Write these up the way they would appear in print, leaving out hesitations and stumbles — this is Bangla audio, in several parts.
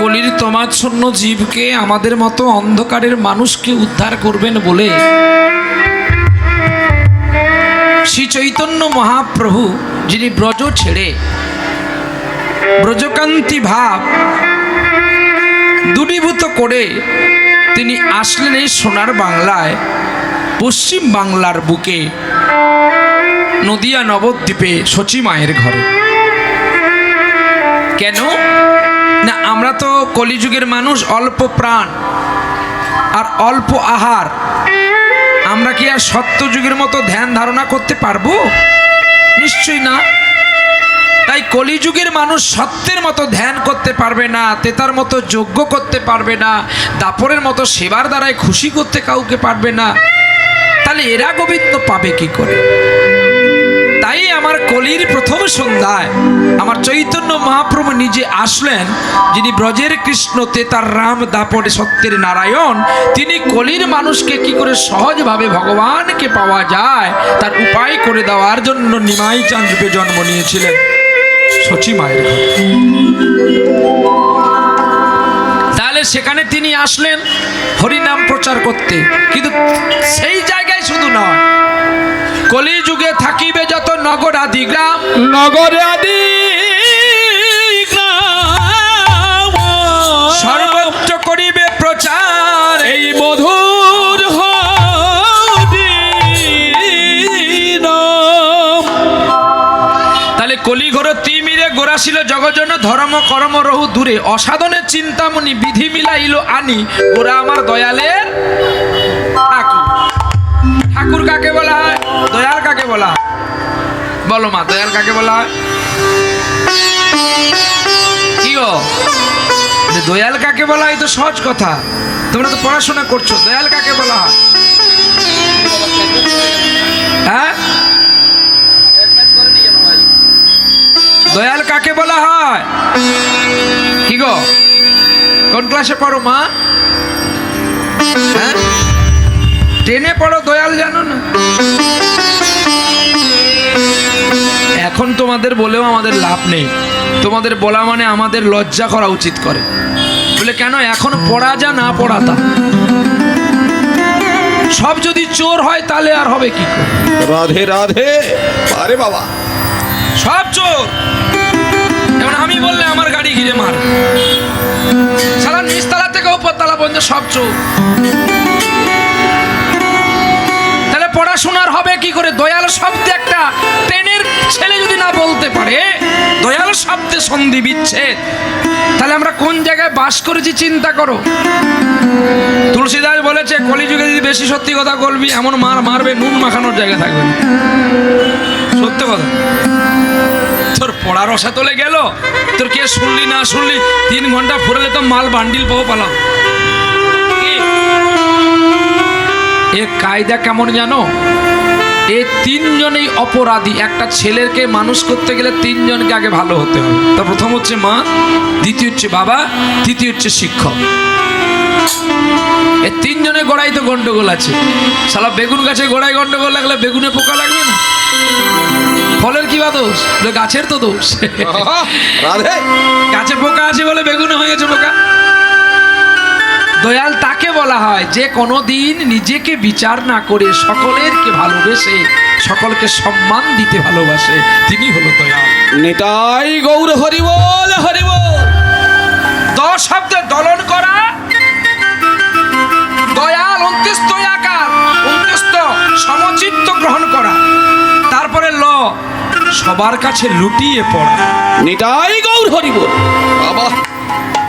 কলির তমাচ্ছন্ন জীবকে আমাদের মতো অন্ধকারের মানুষকে উদ্ধার করবেন বলে শ্রী চৈতন্য মহাপ্রভু যিনি ব্রজ ছেড়ে ব্রজকান্তি ভাব দূরীভূত করে তিনি আসলেন এই সোনার বাংলায়, পশ্চিম বাংলার বুকে নদিয়া নবদ্বীপে শচী মায়ের ঘরে। কেন না, আমরা তো কলিযুগের মানুষ, অল্প প্রাণ আর অল্প আহার। আমরা কি আর সত্যযুগের মতো ধ্যান ধারণা করতে পারবো? নিশ্চয়ই না। তাই কলিযুগের মানুষ সত্যের মতো ধ্যান করতে পারবে না, তেতার মতো যজ্ঞ করতে পারবে না, দাপরের মতো সেবার দ্বারাই খুশি করতে কাউকে পারবে না। তাহলে এরা গোবিন্দ পাবে কি করে? তাই আমার কলির প্রথম সন্ধ্যায় আমার চৈতন্য মহাপ্রভু নিজে আসলেন, যিনি ব্রজের কৃষ্ণ, তেতার রাম, দাপরে সত্যের নারায়ণ। তিনি কলির মানুষকে কি করে সহজভাবে ভগবানকে পাওয়া যায় তার উপায় করে দেওয়ার জন্য নিমাই চাঁদ রূপে জন্ম নিয়েছিলেন শচী মায়ের ঘরে। তাহলে সেখানে তিনি আসলেন হরিনাম প্রচার করতে, কিন্তু সেই জায়গায় শুধু নয়, কলিযুগে থাকিবে যত নগর আদি গ্রাম, নগরে আদি গ্রাম, সর্বত্র করিবে প্রচার এই মধুর হরিনাম। তাহলে কলিঘর তিমিরে গোরাশিল জগজন ধর্ম কর্ম রহু দূরে, অসাধনের চিন্তামণি বিধি মিলাইল আনি, গোরা আমার দয়ালের ঠাকুর। ঠাকুর কাকে বলা হয়? দয়াল কাকে বলা হয়? বলো মা, দয়াল কাকে বলা হয়? কি গো, দয়াল কাকে বলা হয়? তো সহজ কথা, তোমরা তো পড়াশোনা করছো। দয়াল কাকে বলা হয়? হ্যাঁ, দয়াল কাকে বলা হয়? কি গো, কোন ক্লাসে পড়ো মা? হ্যাঁ, টেনে পড়ো, দয়াল জানো না? এখন তোমাদের বলেও আমাদের লাভ নেই। তোমাদের বলা মানে আমাদের লজ্জা করা উচিত করে। বলে কেন? এখন পড়া যা, না পড়া তা। সব যদি চোর হয় তাহলে আর হবে কি করে? রাধে রাধে। আরে বাবা, সব চোর। যেমন আমি বললে আমার গাড়ি ঘিরে মার, সারা নিচতলা থেকে উপরতলা পর্যন্ত সব চোর। তাহলে পড়াশোনার হবে কি করে? দয়াল শব্দে একটা ট্রেনের ছেলে যদি না বলতে পারে দয়াল শব্দে সন্ধি বিচ্ছেদ, তাহলে আমরা কোন জায়গায় বাস করেছি চিন্তা করো। তুলসীদাস বলেছে, কলিযুগে যদি বেশি সত্যি কথা বলবি এমন মারবে নুন মাখানোর জায়গা থাকবে না। সত্য কথা। তোর পড়ার রসা তোলে গেল, তোর কে শুনলি না শুনলি 3 ঘন্টা ফুরালে তো মাল বান্ডিল পাও পালাম। এ কায়দা কেমন জানো? এই 3 জনেই অপরাধী। একটা ছেলেকে মানুষ করতে গেলে 3 জনকে আগে ভালো হতে হবে। তো প্রথম হচ্ছে মা, দ্বিতীয় হচ্ছে বাবা, তৃতীয় হচ্ছে শিক্ষক। এই 3 জনের গোড়ায় তো গন্ডগোল আছে। শালা বেগুন গাছে গোড়ায় গন্ডগোল লাগলে বেগুনে পোকা লাগবে না? ফলের কি বা দোষ? গাছের তো দোষ। রাধে। গাছে পোকা আছে বলে বেগুনে হয়ে গেছে পোকা। দয়াল তাকে বলা হয় যে কোনোদিন নিজেকে বিচার না করে সকলেরকে ভালোবেসে সকলকে সম্মান দিতে ভালোবাসে, তিনি হলো দয়াল। নিতাই গৌর হরি বল, হরি বল। 10 শব্দে দলন করা দয়াল, 29 আকার, 29 সমচিত্ত গ্রহণ করা, তারপরে ল সবার কাছে লুটিয়ে পড়া। নিতাই গৌর হরি বল। বাবা,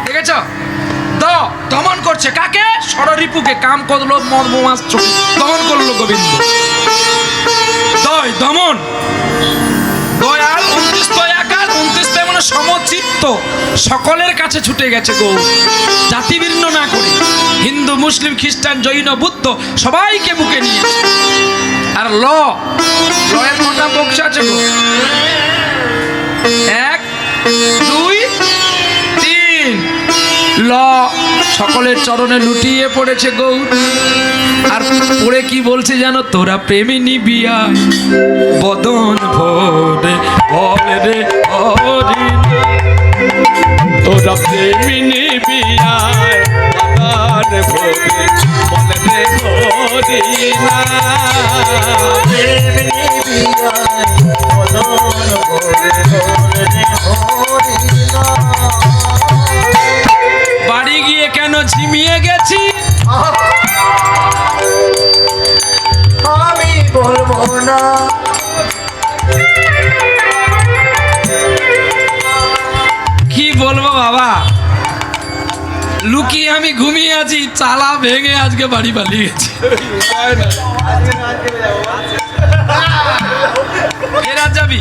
দেখেছ? দমন করছে কাকে? ষড়রিপুকে। কাম করলো মদ বোমাস চোখে দমন করলো গোবিন্দ। দমন। দয়াল 29 আকার, 29 মানে সমচিত্ত, সকলের কাছে ছুটে গেছে গো, জাতিবীর্ণ না করে। হিন্দু, মুসলিম, খ্রিস্টান, জৈন, বুদ্ধ সবাইকে বুকে নিয়েছে। আর লয়ের কটা বক্স আছে গো? 1 2 3। ল সকলের চরণে লুটিয়ে পড়েছে গৌর। আর পড়ে কি বলছে জানো? তোরা প্রেমে নিবিয়া বদন ভরে বলে রে হরি, তোরা প্রেমে বিয়ায় মদন ভোরে বলে রে হরিনা বাড়ি গিয়ে কেন ঝিমিয়ে গেছি? আমি বলবো না। কি বলবো বাবা, লুকিয়ে আমি ঘুমিয়ে আছি, চালা ভেঙে আজকে বাড়ি পালিয়ে গেছি। কে রাত যাবি?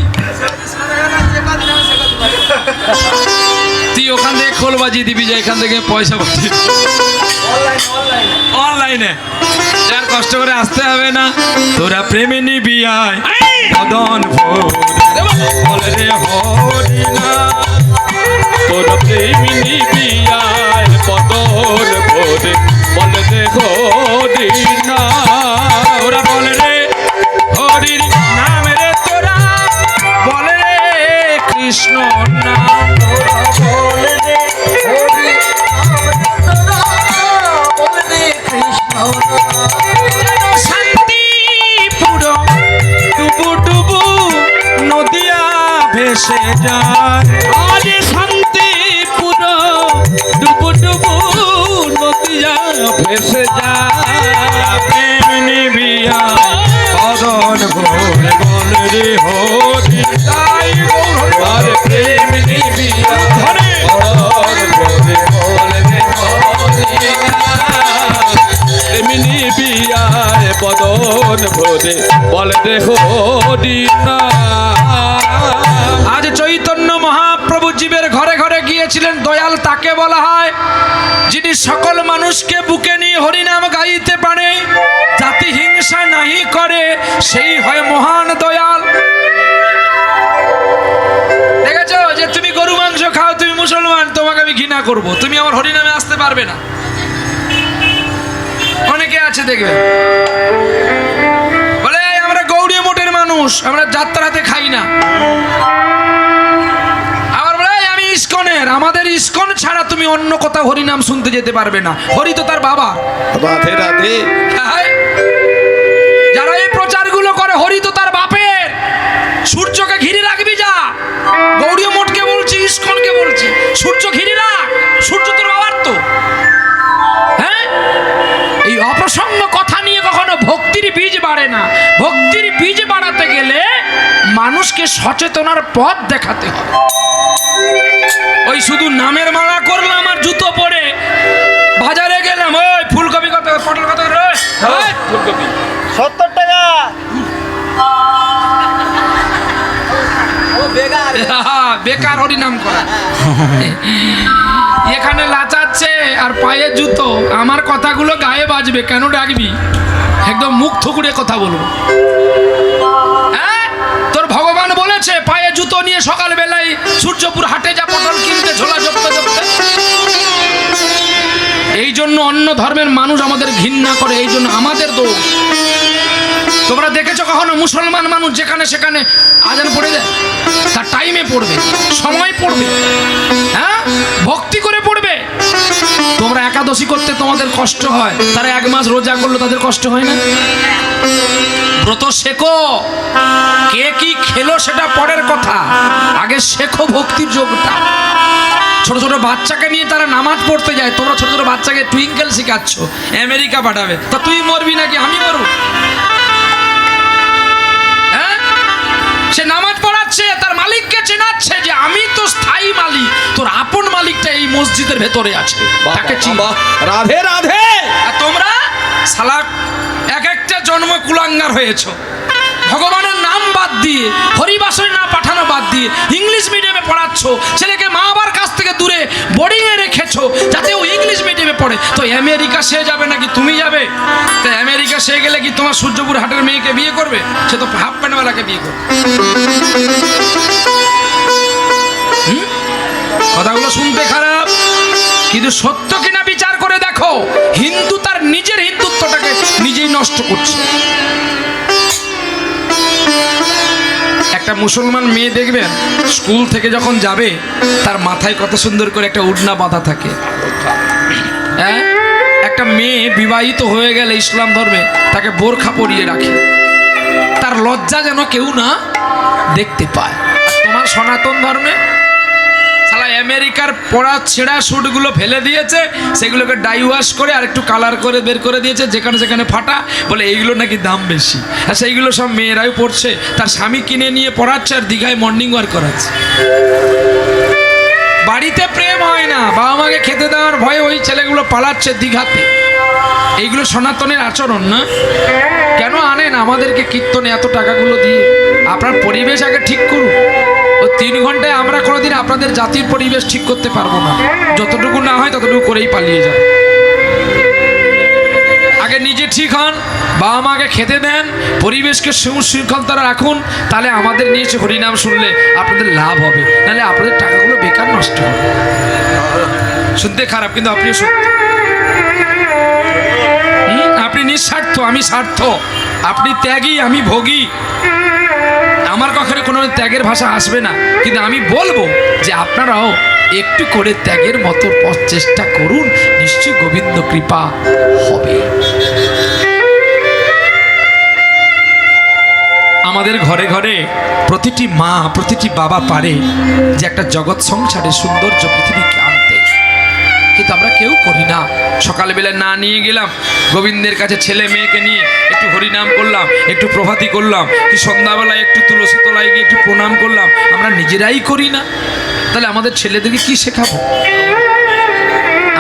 তুই ওখান থেকে খোল বাজিয়ে দিবি যে এখান থেকে পয়সা পাঠিয়ে অনলাইনে, যার কষ্ট করে আসতে হবে না। তোরা প্রেমে নিবি আয় মদন ভোরে বলে রে হরিনা, তোরা প্রেমিনী বিয়ায় মদন ভোরে বলে রে হরিনা তোরা বলে রে হরির নাম রে, তোরা বলে রে কৃষ্ণ নাম। বলে রে হরি নাম, বলে রে কৃষ্ণ নাম। যেন শান্তি পুরো ডুবু ডুবু নদিয়া ভেসে যায়। আজ শান্তি পুরো ডুবু ডুবু নদিয়া ভেসে যায় প্রেম নিবি আয় মদন ভোরে বলে রে হরি, তাই গৌর আরে প্রেম নিবি ধরে মদন ভোরে বলে রে হরিনা প্রেমিনী বিয়ায় মদন ভোরে বলে রে হরিনা আজ চৈতন্য মহাপ্রভু জীবের ঘরে ঘরে গিয়েছিলেন, দয়াল তাকে বলা হয় যিনি সকল মানুষকে বুকে নিয়ে হরিনাম গাইতে পারে, জাতি হিংসা নাহি করে, সেই হয় মহান দয়াল। দেখেছো যে তুমি গরু মাংস খাও, তুমি মুসলমান, তোমাকে আমি ঘৃণা করব, তুমি আমার হরিনামে আসতে পারবে না। অনেকে আছে দেখবে বলে আমরা গৌড়ীয় মোটের মানুষ, আমরা যাত্রাতে খাই না। আবার বলে আমি ইস্কনের, আমাদের ইস্কন ছাড়া তুমি অন্য কোথাও হরিনাম শুনতে যেতে পারবে না। হরি তো তার বাবা। রাধে রাধে হ্যাঁ? যারা এই প্রচারগুলো করে হরি তো তার বাপের। সূর্যকে ঘিরে রাখবি যা, গৌড়ীয় মোটকে বলছি, ইস্কনকে বলছি, সূর্য ঘিরে রাখ, সূর্য তোর বাবার তো। হ্যাঁ, এই অপ্রসঙ্গ কথা নিয়ে কখনো ভক্তির বীজ বাড়ে না। ভক্তির বীজ বাড়াতে গেলে মানুষকে সচেতনার পথ দেখাতে হবে। ওই শুধু নামের মালা করলাম আর জুতো পরে বাজারে গেলাম, ওই ফুলকপি কত, পটল কত রে? ওই, ফুলকপি 70 টাকা। বেকার হরিনাম করা। এখানে লাচাচ্ছে আর পায়ে জুতো, আমার কথাগুলো গায়ে বাজবে, কেন ডাকবি? একদম মুখ থুকুড়ে কথা বলবো। হ্যাঁ, তোর ভগবান বলেছে পায়ে জুতো নিয়ে সকাল বেলায় সূর্যপুর হাটে যা পটল কিনতে, ঝোলা জপতে জপতে। এই জন্য অন্য ধর্মের মানুষ আমাদের ঘৃণা করে, এই জন্য আমাদের দোষ। তোমরা দেখেছো কখনো মুসলমান মানুষ যেখানে সেখানে আজান পড়ে দেয়? তার টাইমে পড়বে, সময় পড়বে, হ্যাঁ, ভক্তি করে পড়বে। তোমরা একাদশী করতে তোমাদের কষ্ট হয়, তারা 1 মাস রোজা করলো, তাদের কষ্ট হয় না? ব্রত শেখো, কে কি খেলো সেটা পরের কথা, আগে শেখো ভক্তির যোগটা। ছোট ছোট বাচ্চাকে নিয়ে তারা নামাজ পড়তে যায়, তোমরা ছোট ছোট বাচ্চাকে টুইঙ্কেল শেখাচ্ছ, আমেরিকা পাঠাবে, তা তুই মরবি নাকি আমি মরব? হ্যাঁ, সে নামাজ পড়াচ্ছে, তার মালিককে চেনাচ্ছে যে আমি তো স্থায়ী মালিক, তোর আপন মালিকটা এই মসজিদের ভেতরে আছে, তাকে চিন। রাধে রাধে। আর তোমরা শালা এক একটা জন্ম কুলাঙ্গার হয়েছো, ভগবানের নাম বাদ দিয়ে, হরিবাসরে না পাঠানো বাদ দিয়ে ইংলিশ মিডিয়ামে পড়াচ্ছ, ছেলেকে মা বাবার কাছ থেকে দূরে বোর্ডিংয়ে রেখেছো যাতে ও ইংলিশ মিডিয়ামে পড়ে। তো আমেরিকা সে যাবে নাকি তুমি যাবে? তো আমেরিকা সে গেলে কি তোমার সূর্যপুর হাটের মেয়েকে বিয়ে করবে? সে তো হাফ প্যান্টওয়ালাকে বিয়ে করবে। কথাগুলো শুনতে খারাপ, কিন্তু সত্য কিনা বিচার করে দেখো। হিন্দু তার নিজের হিন্দুত্বটাকে নিজেই নষ্ট করছে। একটা মুসলমান মেয়ে দেখবেন স্কুল থেকে যখন যাবে তার মাথায় কত সুন্দর করে একটা উড়না বাঁধা থাকে। হ্যাঁ, একটা মেয়ে বিবাহিত হয়ে গেলে ইসলাম ধর্মে তাকে বোরখা পরিয়ে রাখে, তার লজ্জা যেন কেউ না দেখতে পায়। তোমার সনাতন ধর্মে শালা আমেরিকার পরা ছেঁড়া স্যুটগুলো ফেলে দিয়েছে, সেগুলোকে ডাই ওয়াশ করে আর একটু কালার করে বের করে দিয়েছে, যেখানে যেখানে ফাটা, বলে এইগুলো নাকি দাম বেশি। আর সেইগুলো সব মেয়েরাই পড়ছে, তার স্বামী কিনে নিয়ে পড়াচ্ছে আর দীঘায় মর্নিং ওয়াক করাচ্ছে। বাড়িতে প্রেম হয় না, বাবা মাকে খেতে দেওয়ার ভয়ে ওই ছেলেগুলো পালাচ্ছে দীঘাতে। এইগুলো সনাতনের আচরণ না? কেন আনেন আমাদেরকে কীর্তনে এত টাকাগুলো দিয়ে? আপনার পরিবেশ আগে ঠিক করুন। ও 3 ঘন্টায় আমরা কোনোদিন আপনাদের জাতির পরিবেশ ঠিক করতে পারবো না। যতটুকু না হয় ততটুকু করেই পালিয়ে যান। আগে নিজে ঠিক হন, বাবা মাকে খেতে দেন, পরিবেশকে সুশৃঙ্খলতা রাখুন, তাহলে আমাদের নিয়ে এসে হরিনাম শুনলে আপনাদের লাভ হবে, নাহলে আপনাদের টাকাগুলো বেকার নষ্ট হবে। শুনতে খারাপ কিন্তু আপনিও সত্য। আপনি নিঃস্বার্থ, আমি স্বার্থ। আপনি ত্যাগী, আমি ভোগী। আমার কখনো কোনো ত্যাগের ভাষা আসবে না, কিন্তু আমি বলবো যে আপনারাও একটু করে ত্যাগের মতো পথ চেষ্টা করুন, নিশ্চয়ই গোবিন্দ কৃপা হবে। আমাদের ঘরে ঘরে প্রতিটি মা, প্রতিটি বাবা পারে যে একটা জগৎ সংসারে সৌন্দর্য পৃথিবীকে আনতে, কিন্তু আমরা কেউ করি না। সকালবেলা না নিয়ে গেলাম গোবিন্দের কাছে, ছেলে মেয়েকে নিয়ে একটু হরিনাম করলাম, একটু প্রভাতী করলাম, কি সন্ধ্যাবেলায় একটু তুলসী তলায় গিয়ে একটু প্রণাম করলাম, আমরা নিজেরাই করি না। তাহলে আমাদের ছেলেদেরকে কি শেখাবো?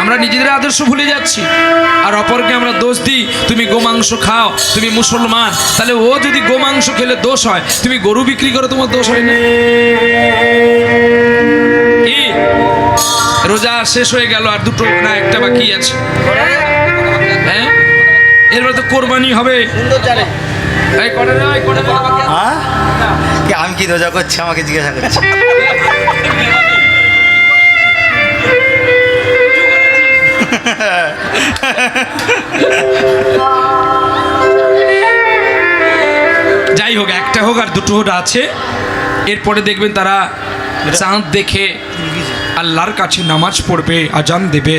আমরা নিজেদের আদর্শ ভুলে যাচ্ছি, আর অপরকে আমরা দোষ দিই, তুমি গোমাংস খাও, তুমি মুসলমান। তাহলে ও যদি গোমাংস খেলে দোষ হয়, তুমি গরু বিক্রি করো, তোমার দোষ হয় না? কি রোজা শেষ হয়ে গেল, আর দুটো না একটা বাকি আছে। হ্যাঁ, এরপরে তো কোরবানি হবে। আমি কি রোজা করছি আমাকে জিজ্ঞাসা করছি? যাই হোক, একটা হোক আর দুটো হোক আছে। এরপরে দেখবেন তারা চাঁদ দেখে আল্লাহর কাছে নামাজ পড়বে, আজান দেবে,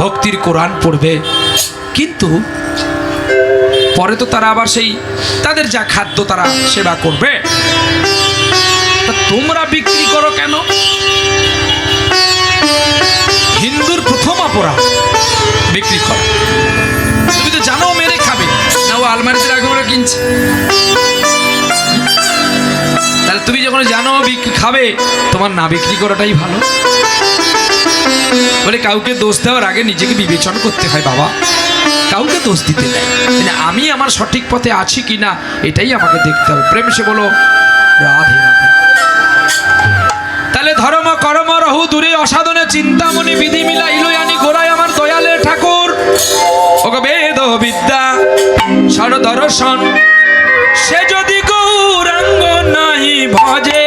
ভক্তির কোরআন পড়বে, কিন্তু পরে তো তারা আবার সেই তাদের যা খাদ্য তারা সেবা করবে। তা তোমরা বিক্রি করো কেন? হিন্দুর প্রথম অপরাধ বিক্রি করা। তুমি তো জানো মেরে খাবে না, ও আলমারিতে রাখবে, ওরা কিনছে। তাহলে তুমি যখন জানো বিক্রি খাবে, তোমার না বিক্রি করাটাই ভালো। বলে কাউকে দোষ দেওয়ার আগে নিজেকে বিবেচন করতে হয় বাবা, কাউকে দোষ দিতে নেই। আমি আমার সঠিক পথে আছি কিনা এটাই আমাকে দেখতে হবে। প্রেম সে বলো রাধে রাধে। তাহলে ধর্ম কর্ম রহু দূরে, অসাধনে চিন্তামণি বিধি মিলাইল আনি গোড়ায় আমার দয়ালে ঠাকুর। ওগো বেদ বিদ্যা সর দর্শন, সে যদি গৌরাঙ্গ নাহি ভজে,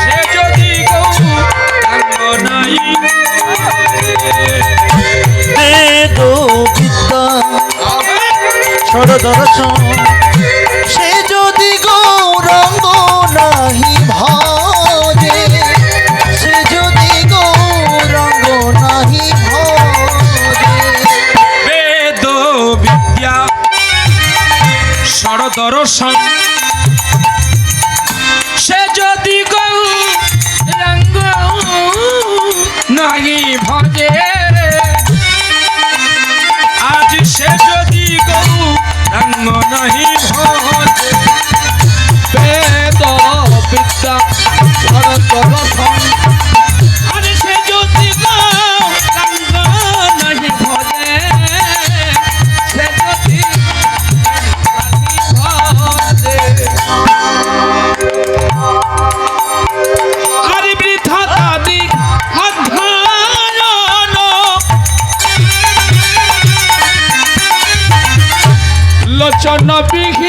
সে যদি গৌরাঙ্গ নাহি বেদ বিদ্যা সর দর্শন, সে যদি গৌরাঙ্গ নাহি ভজে, সে যদি গৌরাঙ্গ নাহি ভজে। বেদ বিদ্যা সর দর্শন, সে যদি গৌরাঙ্গ নাহি ভজে, আজ সে যদি গৌরাঙ্গ নাহি ভজে। বেদ বিদ্যা সর দর্শন, আজ সে যদি গৌরাঙ্গ নাহি ভজে, সে যদি আরে বৃথা তাদিক অধ্যয়ন, লোচন বিহীন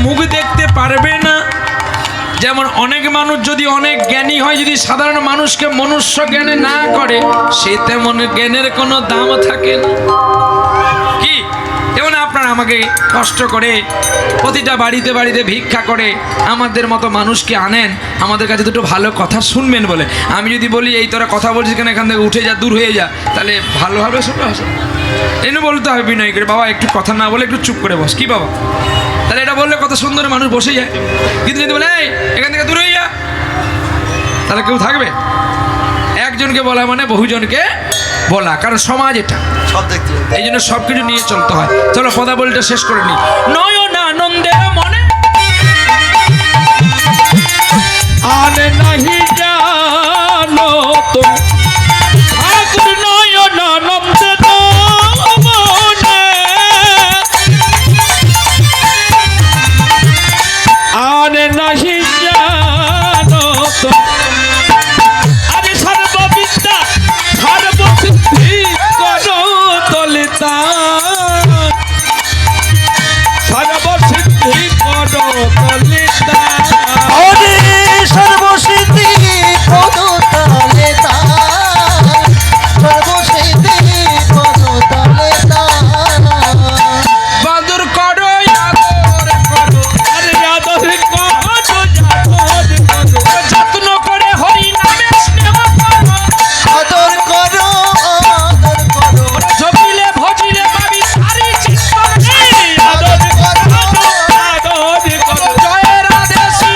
মুখ দেখতে পারবে না। যেমন অনেক মানুষ যদি অনেক জ্ঞানী হয়, যদি সাধারণ মানুষকে মনুষ্য জ্ঞানে না করে, সে তেমন জ্ঞানের কোনো দাম থাকে না। কি যেমন আপনারা আমাকে কষ্ট করে প্রতিটা বাড়িতে বাড়িতে ভিক্ষা করে আমাদের মতো মানুষকে আনেন, আমাদের কাছে দুটো ভালো কথা শুনবেন বলে। আমি যদি বলি এই তোরা কথা বলছিস কেন, এখান থেকে উঠে যা, দূর হয়ে যা, তাহলে ভালো হবে শুনবে? এনে বলতে হবে বিনয় করে, বাবা একটু কথা না বলে একটু চুপ করে বস। কি বাবা, তাহলে এটা বললে কত সুন্দর মানুষ বসে যায়। কিন্তু যদি বলে এই এখান থেকে দূর হয়ে যা, তাহলে কেউ থাকবে? একজনকে বলা মানে বহুজনকে বলা, কারণ সমাজ এটা, সব দেখতে হবে। এই জন্য সব কিছু নিয়ে চলতে হয়। চলো পদাবলীটা শেষ করে নি। নয়ন আনন্দের মনে আনে নাহি জানো তুমি ঠাকুর নয়ন আনন্দের মনে, আনে নাহি জানো তুমি আরে সর্ববিদ্যা সর্বসিদ্ধি করো তলিতা, সর্বসিদ্ধি করো তলিতা। ওরে সর্বসিদ্ধি পদতলে তার, সর্বসিদ্ধি পদতলে তার। বাদুর করো আদর করো, আরে আদর করো, আদর করো, যত্ন করে হরি নামে স্নেহ করো, আদর করো, আদর করো, জপিলে ভজিলে পাবি সারি চিত্ত, আদর করো, আদর করো, জয়ের আদেশী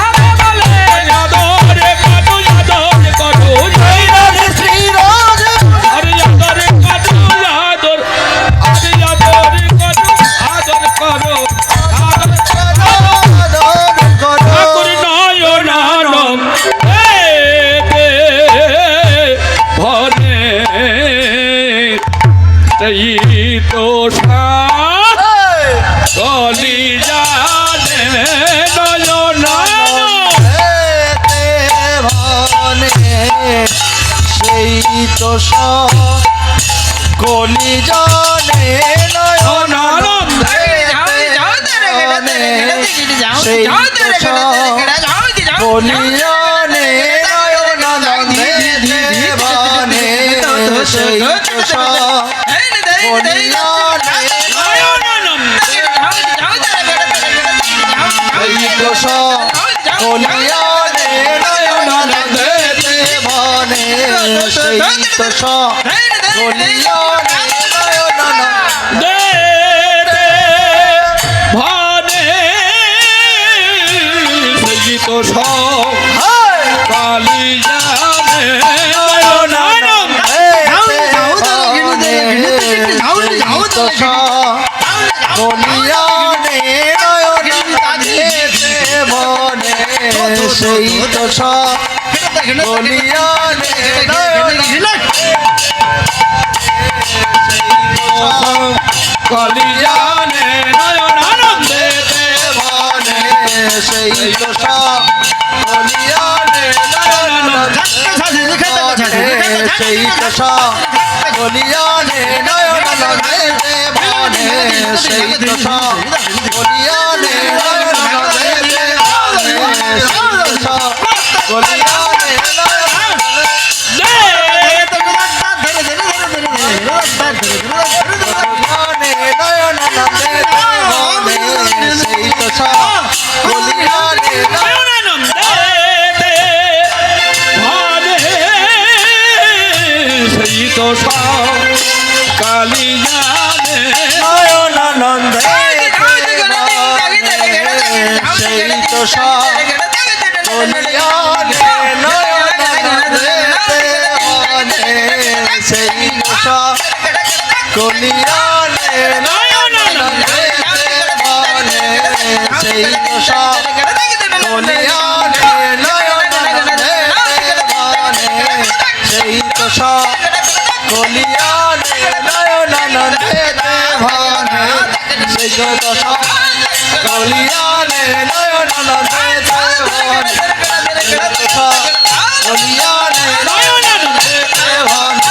আরে বলে, আদর করো, আদর করো, জয় রাধে শ্রী রাধে। আরে আদর করো, আদর, আরে আদর করো, আদর করো, আদর ঠাকুর নয়ন আনন্দে ভরে সেই তো কলি জানে নয়ন সেই তো কলি জনে নয়ন আনন্দে সেই তো কলি জনে নয়ন আনন্দে দেবানে, সেই তো কলি জনে নয়ন আনন্দে সেই তো কলিয়ানে নয়ন আনন্দে দেবানে, সেই তো কলিয়ানে নয়ন আনন্দে। দে ভানে সেই তো কালি জানে নয়ন আনন্দে কলিয়ানে নয়ন আনন্দে দেবানে, সেই তো কলিয়ানে নয়ন কলিয়ানে নয়ন আনন্দে দেবানে, সেই তো কলিয়ানে নয়ন আনন্দে, সেই তো কলিয়ানে নয়ন আনন্দে দেবানে, সেই তো কলিয়ানে নয়ন আনন্দে দেবানে, সেই তো কলিয়ানে নয়ন আনন্দে। কলিয়ানে নয়ন আনন্দে দেবানে, সেই তো কলিয়ানে নয়ন কালি জানে নয়ন আনন্দে সেই তো কলিয়ানে নয়ন আনন্দে দেবানে, সেই তো কলিয়ানে নয়ন আনন্দে দেবানে, সেই তো কলিয়ানে নয়ন আনন্দে দেবানে, সেই তো কলিয়ানে নয়ন আনন্দে দেবানে, সেই তো কলিয়ানে নয়ন আনন্দে দেবানে, কলিয়ানে নয়ন আনন্দে দেবানে,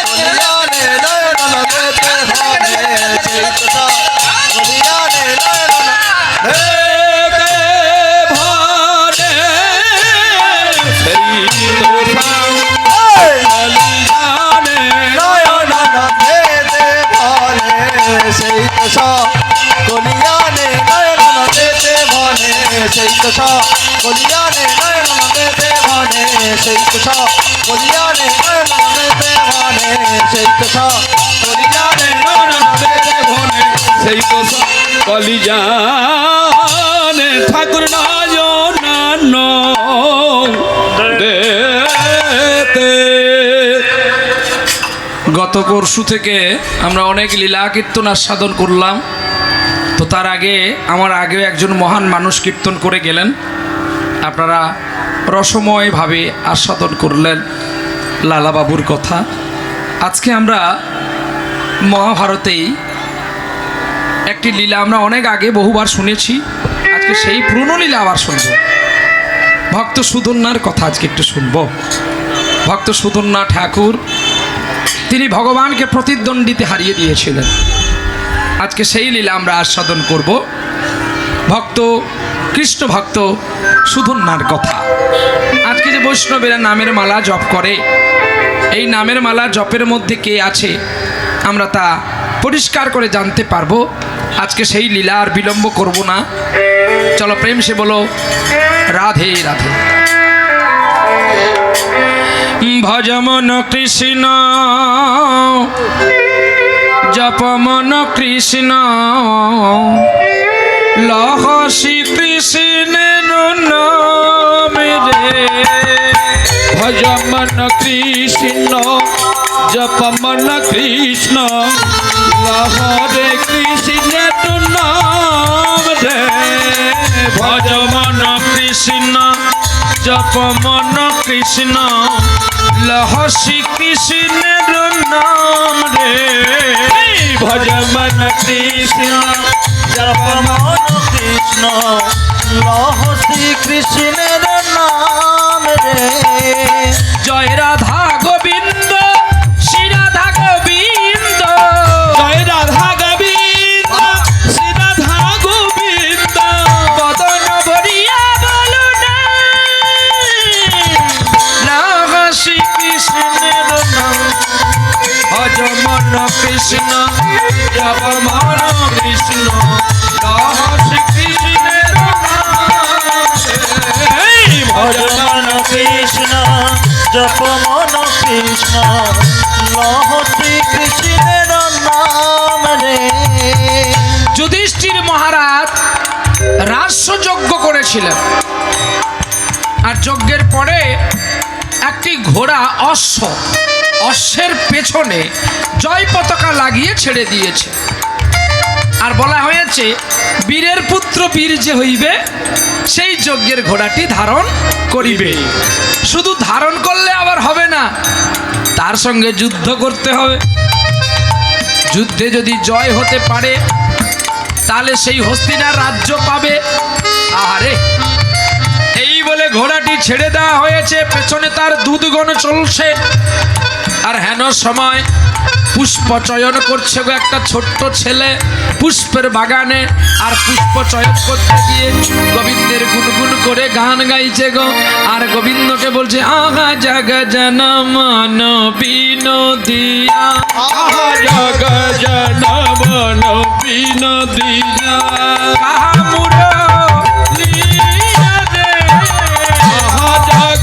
কলিয়ানে নয়ন আনন্দে দেবানে, সেই তো কলিয়ানে দেতে ভনে সেই তো কলিয়ানে নয়ন নদেতে ভনে সেই তো কলিয়ানে নয়ন নদেতে ভনে সেই তো কলিয়ানে নয়ন নদেতে ভনে সেই তো কলিয়ানে নয়ন নদেতে ভনে সেই তো কলিয়ানে নয়ন নদেতে ভনে সেই তো কলিয়ানে ঠাকুর নয়ন দেতে। গত পরশু থেকে আমরা অনেক লীলা কীর্তন আস্বাদন করলাম। তো তার আগে আমার আগেও একজন মহান মানুষ কীর্তন করে গেলেন, আপনারা রসময়ভাবে আস্বাদন করলেন লালাবাবুর কথা। আজকে আমরা মহাভারতেই একটি লীলা আমরা অনেক আগে বহুবার শুনেছি, আজকে সেই পুরনো লীলা আবার শুনব। ভক্ত সুধন্যার কথা আজকে একটু শুনব। ভক্ত সুধন্যা ঠাকুর তিনি ভগবানকে প্রতিদ্বন্দ্বিতে হারিয়ে দিয়েছিলেন। আজকে সেই লীলা আমরা আস্বাদন করব। ভক্ত কৃষ্ণ ভক্ত সুধন্যার কথা। আজকে যে বৈষ্ণবেরা নামের মালা জপ করে, এই নামের মালা জপের মধ্যে কে আছে আমরা তা পরিষ্কার করে জানতে পারবো। আজকে সেই লীলা আর বিলম্ব করব না। চলো প্রেম সে বলো রাধে রাধে। ভজমন কৃষ্ণ জপমন কৃষ্ণ লহ শ্রীকৃষ্ণের নামে রে। ভজমন কৃষ্ণ জপমন কৃষ্ণ লহরে কৃষ্ণের নাম রে। ভজমন কৃষ্ণ জপমন কৃষ্ণ লহ শ্রীকৃষ্ণের নাম রে। ভজমন কৃষ্ণ জপমন কৃষ্ণ লহ শ্রীকৃষ্ণের নাম রে। জয় রাধা গোবিন্দ শ্রী রাধা গোবিন্দ। জয় রাধা গোবিন্দ শ্রী রাধা গোবিন্দ। বদন ভরিয়া বলো না লহ শ্রীকৃষ্ণের নাম। ভজমন কৃষ্ণ জপমন কৃষ্ণ লহ শ্রীকৃষ্ণের নাম। ভজমন কৃষ্ণ জপমন কৃষ্ণ লহ শ্রীকৃষ্ণের নাম রে। যুধিষ্ঠির মহারাজ রাজসযজ্ঞ করেছিলেন, আর যজ্ঞের পরে একটি ঘোড়া অশ্বের পেছনে জয় পতাকা লাগিয়ে ছেড়ে দিয়েছে। আর বলা হয়েছে বীরের পুত্র বীর যে হইবে সেই যজ্ঞের ঘোড়াটি ধারণ করিবে। শুধু ধারণ করলে আবার হবে না, তার সঙ্গে যুদ্ধ করতে হবে। যুদ্ধে যদি জয় হতে পারে তাহলে সেই হস্তিনার রাজ্য পাবে। আরে এই বলে ঘোড়াটি ছেড়ে দেওয়া হয়েছে, পেছনে তার দুধগণ চলছে। আর হেন সময় পুষ্প চয়ন করছে গো একটা ছোট্ট ছেলে পুষ্পের বাগানে। আর পুষ্প চয়ন করতে গিয়ে গোবিন্দের গুনগুন করে গান গাইছে গো। আর গোবিন্দকে বলছে আগা জগ জন মন বিনোদিয়া। জগ জন মন বিনোদিয়া। কাহা মুরলিয়া রে। জগ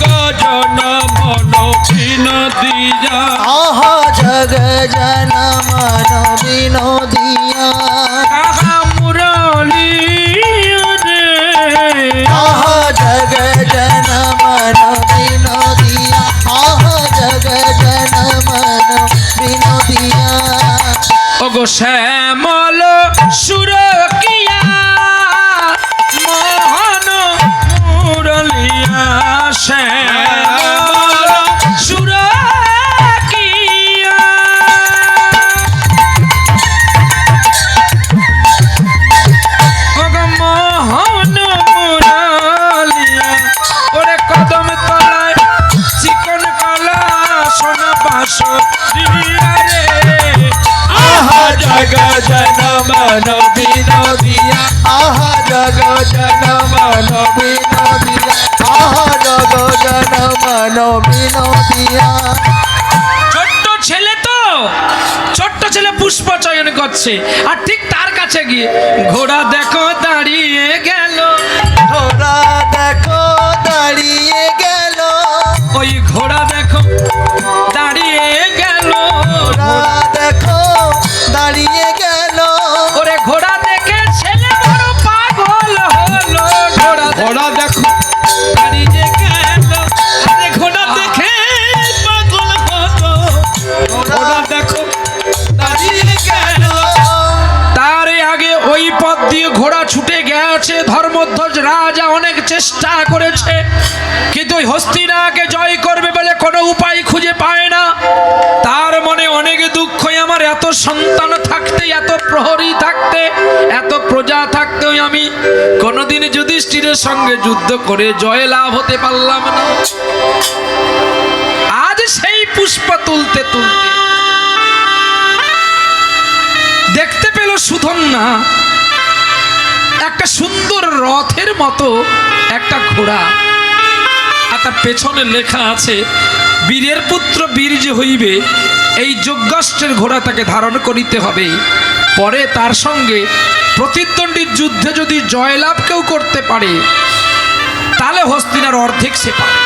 জন মন বিনোদিয়া। আহা জগ জন মন বিনোদিয়া। কাহা মুরলিয়া রে। আহা জগ জন মন বিনোদিয়া। আহা জগ জন মন বিনোদিয়া। ওগো শ্যামল সুরকিয়া মোহন মুরলিয়া। শ্যামল সুরকিয়া। ওগো মোহন মুরলিয়া। ওরে কদম তলায় চিকন কালা সোনা বাস রিয়া রে। আহা জগ জন মন বিনোদিয়া। আহা জগ জনমন বিনোদিয়া আহা জগ জনমন বিনোদিয়া। ছোট্ট ছেলে তো, ছোট্ট ছেলে পুষ্প চয়ন করছে, আর ঠিক তার কাছে গিয়ে ঘোড়া দেখো দাঁড়িয়ে গেল, ঘোড়া দেখো দাঁড়িয়ে গেল, ওই ঘোড়া দেখো দাঁড়িয়ে গেল, ঘোড়া দেখো দাঁড়িয়ে গেল। ওরে ঘোড়া দেখে ছেলে বড় পাগল হলো, ঘোড়া দেখো দাঁড়িয়ে গেল, আরে ঘোড়া দেখে পাগল হলো, ঘোড়া দেখো দাঁড়িয়ে গেল। তার আগে ওই পথ দিয়ে ঘোড়া ছুটে গেছে ধর্মধ্বজ রাজা, অনেক চেষ্টা করেছে কিন্তু ওই হস্তিনাকে জয় করবে বলে কোনো উপায় খুঁজে পায় না। তার মনে অনেক দুঃখ, আমার এত সন্তান থাকতে, এত প্রহরী থাকতে, এত প্রজা থাকতেও আমি কোনোদিন যুধিষ্ঠিরের সঙ্গে যুদ্ধ করে জয় লাভ হতে পারলাম না। আজ সেই পুষ্প তুলতে তুলতে দেখতে পেল সুধন্যা একটা সুন্দর রথের মতো একটা ঘোড়া, আর তার পেছনে লেখা আছে বীরের পুত্র বীর যে হইবে, এই যজ্ঞাস্ত্রের ঘোড়া তাকে ধারণ করিতে হবে, পরে তার সঙ্গে প্রতিদ্বন্দ্বীর যুদ্ধে যদি জয়লাভ কেউ করতে পারে তাহলে হস্তিনার অর্ধেক সে পাবে।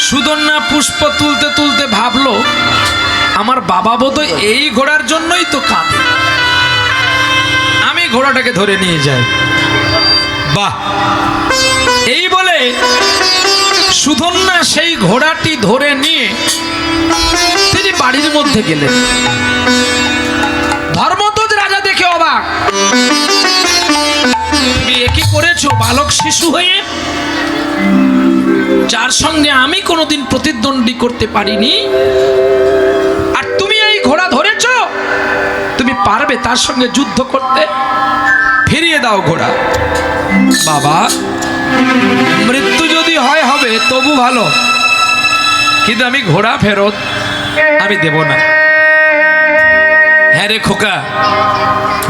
সুধন্যা পুষ্প তুলতে তুলতে ভাবলো, আমার বাবা বোধহয় এই ঘোড়ার জন্যই তো কাঁদে, আমি ঘোড়াটাকে ধরে নিয়ে যাই। বাহ, এই বলে সুধন্যা সেই ঘোড়াটি ধরে নিয়ে তিনি বাড়ির মধ্যে গেলেন। ধর্মধ্বজ রাজা দেখে অবাক, তুমি একই করেছো বালক শিশু হয়ে, যার সঙ্গে আমি কোনোদিন প্রতিদ্বন্দ্বী করতে পারিনি, আর তুমি এই ঘোড়া ধরেছ, তুমি পারবে তার সঙ্গে যুদ্ধ করতে? ফিরিয়ে দাও ঘোড়া। বাবা, মৃত্যু যদি হয় হবে তবু ভালো, কিন্তু আমি ঘোড়া ফেরত আমি দেব না। হ্যাঁ রে খোকা,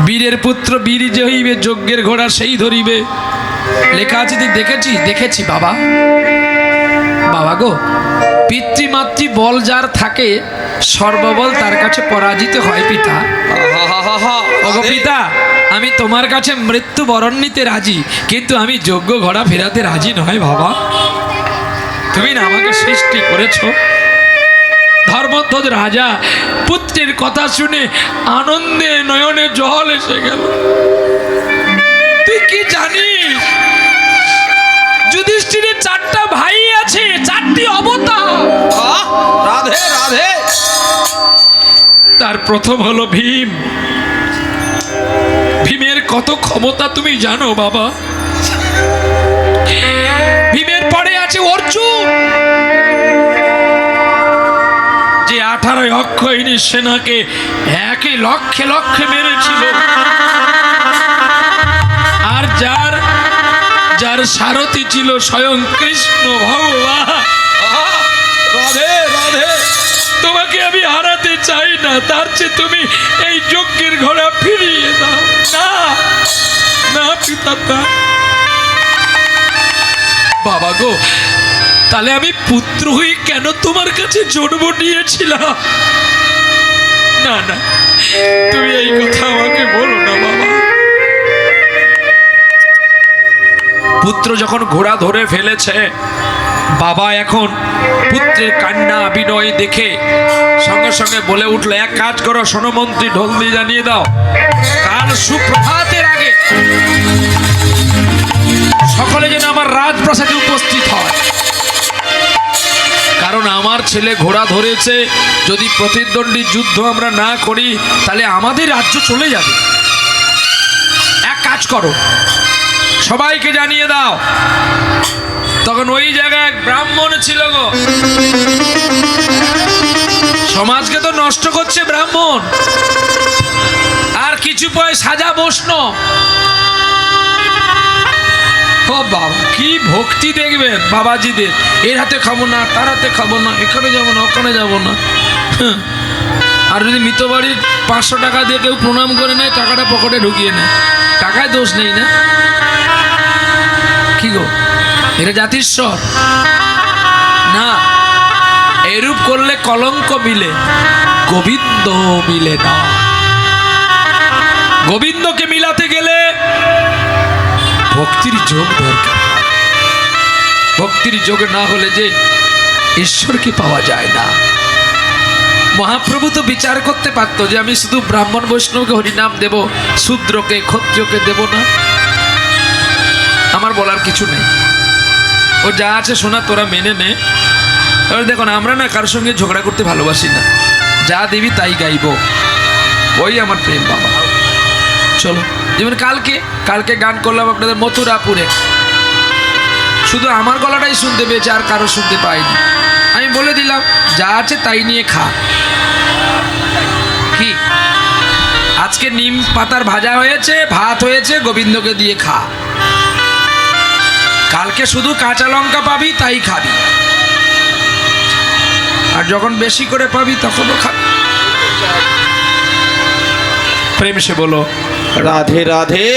বীরের পুত্র বীর যে হইবে, যজ্ঞের ঘোড়া সেই ধরিবে, লেখা আছে তুই দেখেছিস? দেখেছি বাবা। বাবা গো, পিতৃমাতৃ বল যার থাকে সর্ববল তার কাছে পরাজিত হয় পিতা। ওগো পিতা, আমি তোমার কাছে মৃত্যু বরণ নিতে রাজি, কিন্তু আমি যজ্ঞ ঘোড়া ফেরাতে রাজি নয় বাবা। তুমি না আমাকে সৃষ্টি করেছো। ধর্মধ্বজ রাজা পুত্রের কথা শুনে আনন্দে নয়নে জল এসে গেল। তুই কি জানিস যুধিষ্ঠিরের 4টা ভাই আছে, 4টি অবতার। রাধে রাধে। তার প্রথম হলো ভীম। ভীমের কত ক্ষমতা তুমি জানো বাবা? ভীমের পরে আছে অর্জুন, যে 18 অক্ষয়িনী সেনাকে একই লক্ষে লক্ষে মেরেছিল, আর যার যার সারথি ছিল স্বয়ং কৃষ্ণ ভগবান। রাধে রাধে। তোমাকে আমি হারাতে চাই না, তার চেয়ে তুমি এই যজ্ঞের ঘোড়া ফিরিয়ে দাও। না না পিতা, বাবা গো, তাহলে আমি পুত্র হয়ে কেন তোমার কাছে জন্ম নিয়েছিলাম? না না, তুমি এই কথা আমাকে বলো না বাবা। পুত্র যখন ঘোড়া ধরে ফেলেছে, বাবা এখন পুত্রের কান্না বিনয় দেখে সঙ্গে সঙ্গে বলে উঠলো, এক কাজ করো, শোনো মন্ত্রী, ঢোল দিয়ে জানিয়ে দাও, কাল সুপ্রভাতের আগে সকলে যেন আমার রাজপ্রাসাদে উপস্থিত হয়, কারণ আমার ছেলে ঘোড়া ধরেছে। যদি প্রতিদ্বন্দ্বী যুদ্ধ আমরা না করি তাহলে আমাদের রাজ্য চলে যাবে। এক কাজ করো, সবাইকে জানিয়ে দাও। তখন ওই জায়গায় এক ব্রাহ্মণ ছিল গো, সমাজকে তো নষ্ট করছে ব্রাহ্মণ, আর কিছু পয় সাজা বৈষ্ণব। ও বাবা, কি ভক্তি দেখবেন বাবাজিদের, এর হাতে খাবো না, তার হাতে খাবো না, এখানে যাবো না, ওখানে যাবো না। আর যদি মৃত বাড়ির 500 টাকা দিয়ে কেউ প্রণাম করে নেয়, টাকাটা পকেটে ঢুকিয়ে নেয়, টাকায় দোষ নেই না? কি গো, এটা জাতিস্বর না। এরূপ করলে কলঙ্ক মিলে, গোবিন্দ মিলে না। গোবিন্দকে মিলাতে গেলে ভক্তির যোগ দরকার। ভক্তির যোগ না হলে যে ঈশ্বরকে পাওয়া যায় না। মহাপ্রভু তো বিচার করতে পারত যে আমি শুধু ব্রাহ্মণ বৈষ্ণবকে হরিনাম দেব, শূদ্রকে ক্ষত্রিয়কে দেব না। আমার বলার কিছু নেই, ও যা আছে শোনা তোরা মেনে নে। এবার দেখুন, আমরা না কারোর সঙ্গে ঝগড়া করতে ভালোবাসি না, যা দিবি তাই গাইব, ওই আমার প্রেম বাবা। চলো, যেমন কালকে গান করলাম আপনাদের মথুরাপুরে, শুধু আমার গলাটাই শুনতে পেয়েছে, আর কারো শুনতে পাইনি। আমি বলে দিলাম যা আছে তাই নিয়ে খা। কি আজকে নিম পাতার ভাজা হয়েছে, ভাত হয়েছে, গোবিন্দকে দিয়ে খা। কালকে শুধু কাঁচা লঙ্কা পাবি, তাই খাবি। আর যখন বেশি করে পাবি তখনও খাবি। প্রেম সে বলো রাধে রাধে।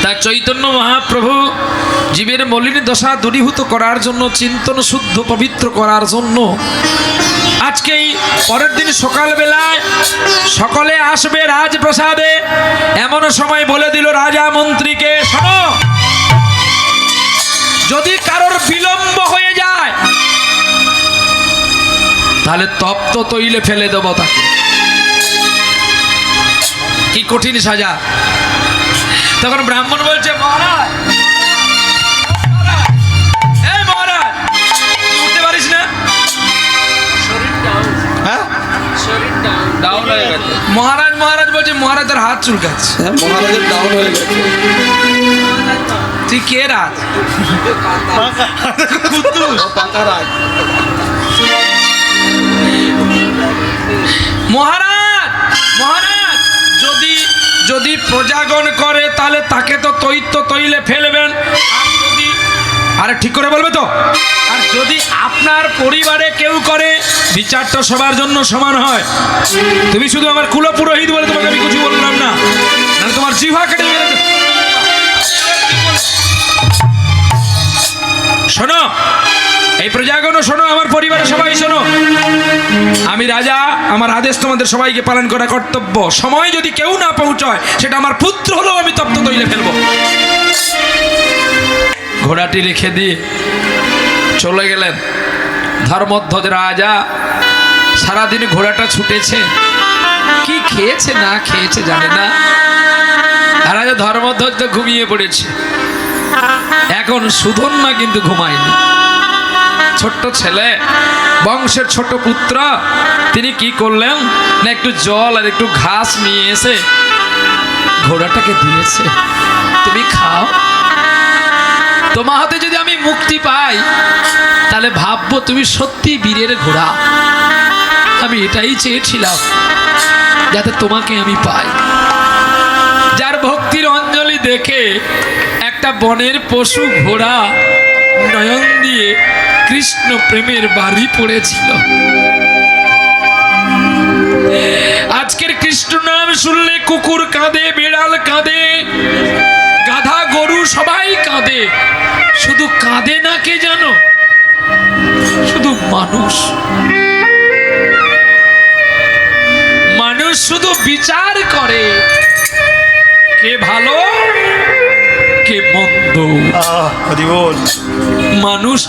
তার চৈতন্য মহাপ্রভু জীবের মলিন দশা দূরীভূত করার জন্য, চিন্তন শুদ্ধ পবিত্র করার জন্য আজকেই পরের দিন সকালবেলায় সকলে আসবে রাজপ্রাসাদে। এমন সময় বলে দিল রাজা মন্ত্রীকে, শোনো, যদি কারোর বিলম্ব হয়ে যায় তাহলে তপ্ত তৈলে ফেলে দেব তাকে। কি কঠিন সাজা। তখন ব্রাহ্মণ বলছে, মহারাজ, এই মহারাজ, তুই উঠতে পারিস না? হ্যাঁ, মহারাজ বলছে, মহারাজের হাত চুলকাচ্ছে। মহারাজের ডাউন হয়ে গেছে। তুই কে রাজ? পাকা রাজ। মহারাজ যদি প্রজাগণ করে তাহলে তাকে তো তৈলে ফেলবেন। আরে ঠিক করে বলবে তো। আর যদি আপনার পরিবারে কেউ করে, বিচারটা সবার জন্য সমান হয়। তুমি শুধু আমার কুল পুরোহিত বলে তোমাকে আমি কিছু বললাম না, তোমার জিহ্বা কেটে মেরে দেব। শোনো, এই প্রজাগণ শোনো, আমার পরিবারের সবাই শোনো, আমি রাজা, আমার আদেশ তোমাদের সবাইকে পালন করা কর্তব্য। সময় যদি কেউ না পৌঁছয়, সেটা আমার পুত্র হলেও আমি তপ্ত তৈলে ফেলবো। ঘোড়াটি রেখে দিয়ে চলে গেলেন ধর্মধ্বজ রাজা। সারাদিন ঘোড়াটা ছুটেছে, কি খেয়েছে না খেয়েছে জানে না। আর রাজা ধর্মধ্বজ তো ঘুমিয়ে পড়েছে। এখন সুধন্যা কিন্তু ঘুমায়নি। ছোট্ট ছেলে, বংশের ছোট পুত্র, তিনি কি করলেন না, একটু জল আর একটু ঘাস নিয়ে এসে ঘোড়াটাকে দিয়েছে, তুমি খাও। তোমার হাতে যদি আমি মুক্তি পাই তাহলে ভাববো তুমি সত্যি বীরের ঘোড়া। আমি এটাই চেয়েছিলাম, যাতে তোমাকে আমি পাই। যার ভক্তির অঞ্জলি দেখে একটা বনের পশু ঘোড়া নয়ন দিয়ে কৃষ্ণ প্রেমের বাড়ি পড়েছিল। আজকের কৃষ্ণ নাম শুনলে কুকুর কাঁদে, বিড়াল কাঁদে, গাধা গরু সবাই কাঁদে। শুধু কাঁদে না কে জানো? শুধু মানুষ। মানুষ শুধু বিচার করে কে ভালো কে মন্দ। মানুষ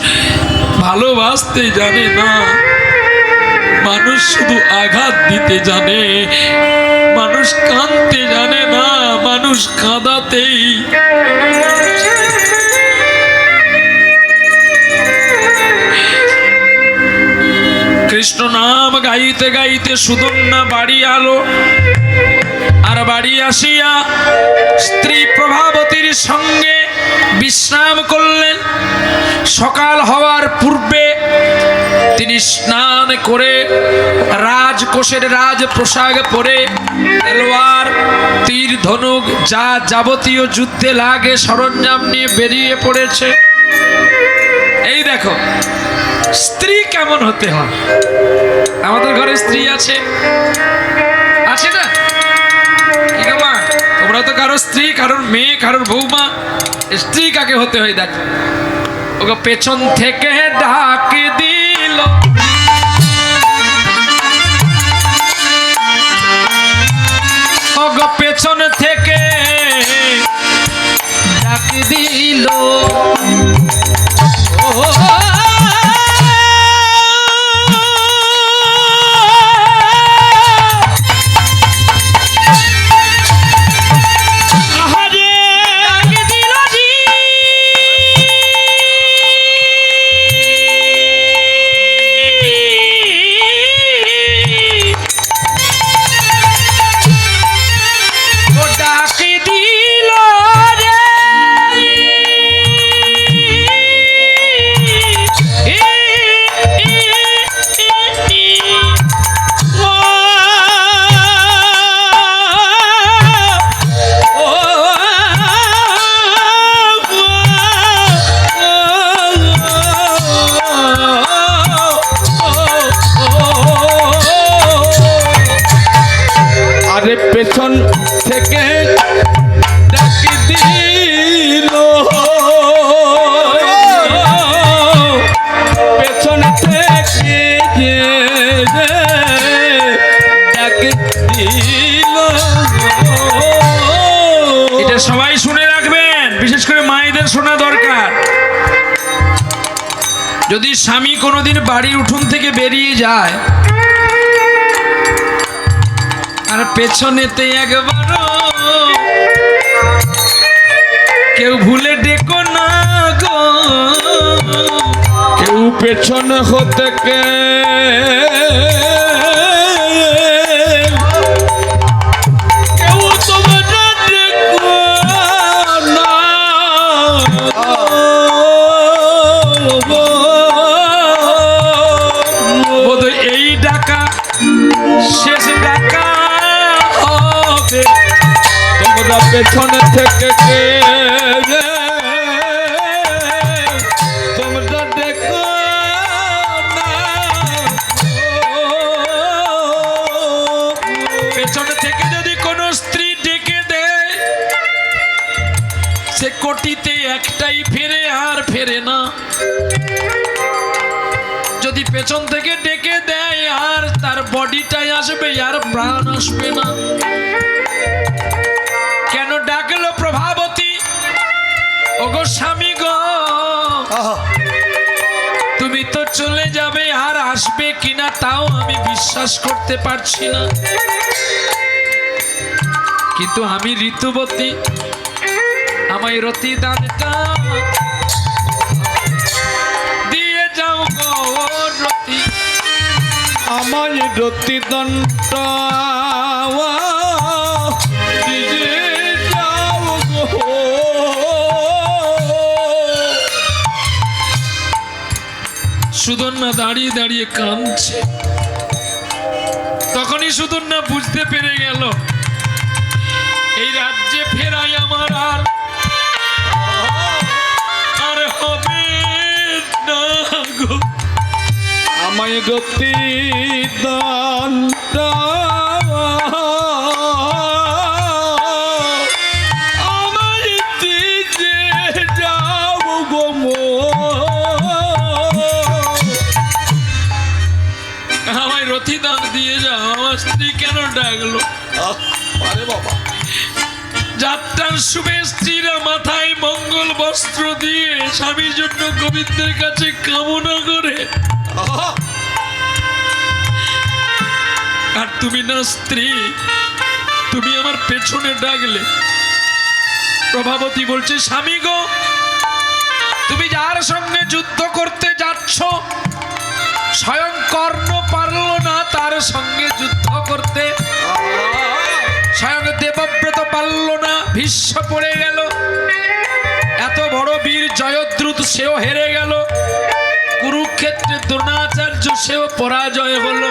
ভালোবাসতে জানে না, মানুষ শুধু আঘাত দিতে জানে। মানুষ কাঁদতে জানে না, মানুষ কাঁদাতেই। কৃষ্ণ নাম গাইতে গাইতে সুধন্যা বাড়ি আলো। আর বাড়ি আসিয়া স্ত্রী প্রভাবতীর সঙ্গে বিশ্রাম করলেন। সকাল হওয়ার পূর্বে তিনি স্নান করে রাজকোষের রাজ পোশাক পরে, তলোয়ার, তীর, ধনুক, যা যাবতীয় যুদ্ধে লাগে সরঞ্জাম নিয়ে বেরিয়ে পড়েছে। এই দেখো, স্ত্রী কেমন হতে হয়? আমাদের ঘরে স্ত্রী আছে, আছে না? কি গো মা, তোমরা তো কারো স্ত্রী, কারোর মেয়ে, কারোর বৌমা। স্ত্রী কাকে হতে হয় দেখ। ওগো পেছন থেকে ডাক দিল, ওগো পেছন থেকে ডাক দিল, ও আহারে দিল জি ও ডাক দিল রে, আরে পেছন থেকে ডাকি দিল, পেছন থেকে ডাকি দিল। এটা সবাই শুনে রাখবেন, বিশেষ করে মায়েদের শোনা দরকার। যদি স্বামী কোনোদিন বাড়ির উঠোন থেকে বেরিয়ে যায় আর পেছনেতে একবারও কেউ ভুলে ডেকো না গো, কেউ পেছন হতে কে কেউ তোমরা দেখো না, বোধহয় এই ডাকা শেষ ডাকা হবে। তোমরা পেছন থেকে কে তোমরা দেখো না, পেছন থেকে যদি কোনো স্ত্রী ডেকে দেয়, সে কোটিতে একটাই ফেরে, আর ফেরে না। যদি পেছন থেকে ডেকে দেয় আর তার বডিটাই আসবে, আর প্রাণ আসবে না। কেন ডাকলো প্রভাবতী, ওগো স্বামী গো, তুমি তো চলে যাবে, আর আসবে কিনা তাও আমি বিশ্বাস করতে পারছি না। কিন্তু আমি ঋতুবতী, আমায় রতি দানটা দিয়ে যাও গো রতি। আমার রতি দণ্ড দিয়ে যাও গো। সুদর্ণা দাঁড়িয়ে দাঁড়িয়ে কাঁদছে। তখনই সুদর্ণা বুঝতে পেরে গেল এই রাজ্যে ফেরাই আমার আর হবে না গো। আমায় রতি দণ্ড আমায় দিয়ে যাও গো মো। আমায় রথিদান দিয়ে যাও। আমার স্ত্রী কেন ডাকলো? আরে বাবা, যাত্রার শুভে স্ত্রীরা মাথায় মঙ্গল বস্ত্র দিয়ে স্বামীর জন্য গোবিন্দের কাছে কামনা করে, আর তুমি না স্ত্রী, তুমি আমার পেছনে ডাকলে। প্রভাবতী বলছে, স্বামী গো, তুমি যার সঙ্গে যুদ্ধ করতে যাচ্ছ, স্বয়ং কর্ণ পারল না তার সঙ্গে যুদ্ধ করতে, স্বয়ং দেবব্রত পারল না, ভীষ্ম পড়ে গেল, এত বড় বীর জয়দ্রুত সেও হেরে গেল, কুরুক্ষেত্রে দ্রোণাচার্য সেও পরাজয় হলো।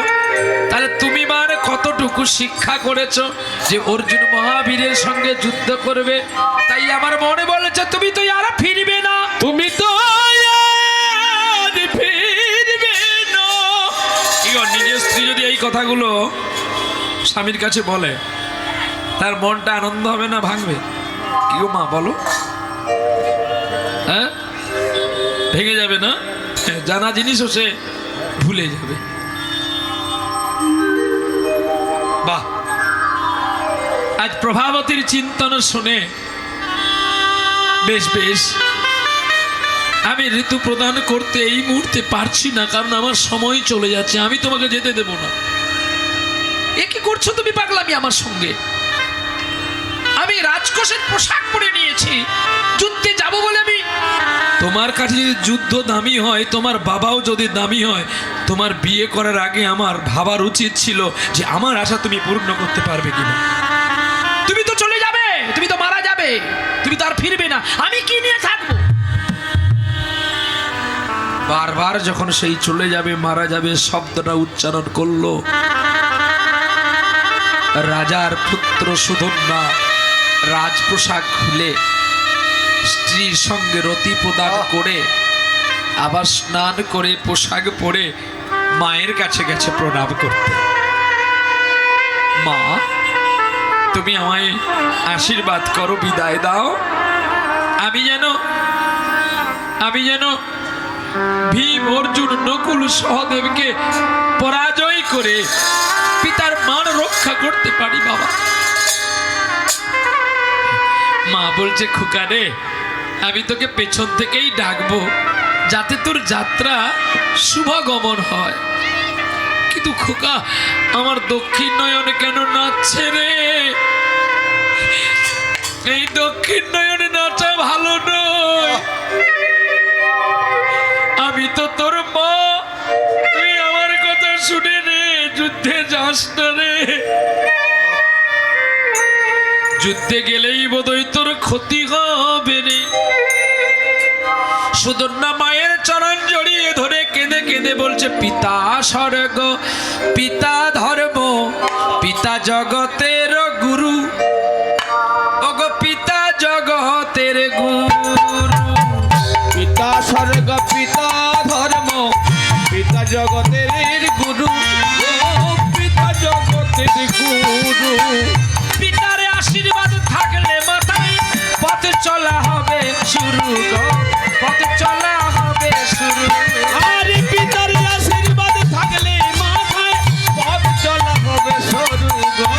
তাহলে তুমি মানে কতটুকু শিক্ষা করেছো যে অর্জুন মহাবীরের সঙ্গে যুদ্ধ করবে? তাই আমার মনে বলেছে তুমি তো আর ফিরবে না, তুমি তো আর ফিরবে কথাগুলো স্বামীর কাছে বলে তার মনটা আনন্দ হবে না ভাঙবে? কি গো মা বলো, হ্যাঁ? ভেঙে যাবে না? জানা জিনিসও সে ভুলে যাবে। বাহ, আজ প্রভাবতীর চিন্তন শুনে বেশ বেশ আমি ঋতু প্রদান করতে এই মুহূর্তে পারছি না, কারণ আমার সময় চলে যাচ্ছে। আমি তোমাকে যেতে দেব না। এ কি করছো তুমি পাগলামি আমার সঙ্গে? আমি রাজকোষের পোশাক পরে নিয়েছি, যুদ্ধে যাব বলে আমি। তোমার কাছে যদি যুদ্ধ দামি হয়, তোমার বাবাও যদি দামি হয়, তোমার বিয়ে করার আগে আমার ভাবার উচিত ছিল যে আমার আশা তুমি পূর্ণ করতে পারবে কিনা। তুমি তো চলে যাবে, তুমি তো মারা যাবে, তুমি তো আর ফিরবে না, আমি কি নিয়ে থাকবো? বারবার যখন সেই চলে যাবে মারা যাবে শব্দটা উচ্চারণ করলো, রাজার পুত্র সুধন্যা রাজপোশাক খুলে স্ত্রীর সঙ্গে রতি প্রদান করে আবার স্নান করে পোশাক পরে মায়ের কাছে গেছে প্রণাম করতে। মা, তুমি আমায় আশীর্বাদ করো, বিদায় দাও। আমি যেন ভীম, অর্জুন, নকুল, সহদেবকে পরাজয় করে পিতার মান রক্ষা করতে পারি বাবা। মা বলছে, খোকা রে, আমি তোকে পেছন থেকেই ডাকবো যাতে তোর যাত্রা শুভগমন হয়। কিন্তু খোকা, আমার দক্ষিণ নয়ন কেন নাচছে রে? এই দক্ষিণ নয়নে নাচা ভালো নয়। আমি তো তোর মা, তুই আমার কথা শুনে রে, যুদ্ধে যাস না রে। যুদ্ধে গেলেই বোধহয় তোর ক্ষতি হবে রে। সুধন্যা মায়ের চরণ জড়িয়ে ধরে কেঁদে কেঁদে বলছে, পিতা স্বর্গ, পিতা ধর্ম, পিতা জগতের গুরু, ওগো পিতা জগতের গুরু। পিতা স্বর্গ, পিতা ধর্ম, পিতা জগতের গুরু, ও পিতা জগতের গুরু। পিতার আশীর্বাদ থাকলে মাথায় পথ চলা হবে শুরু গো, পথ চলা হবে শুরু। আর পিতার আশীর্বাদ থাকলে মাথায় পথ চলা হবে সরু গো,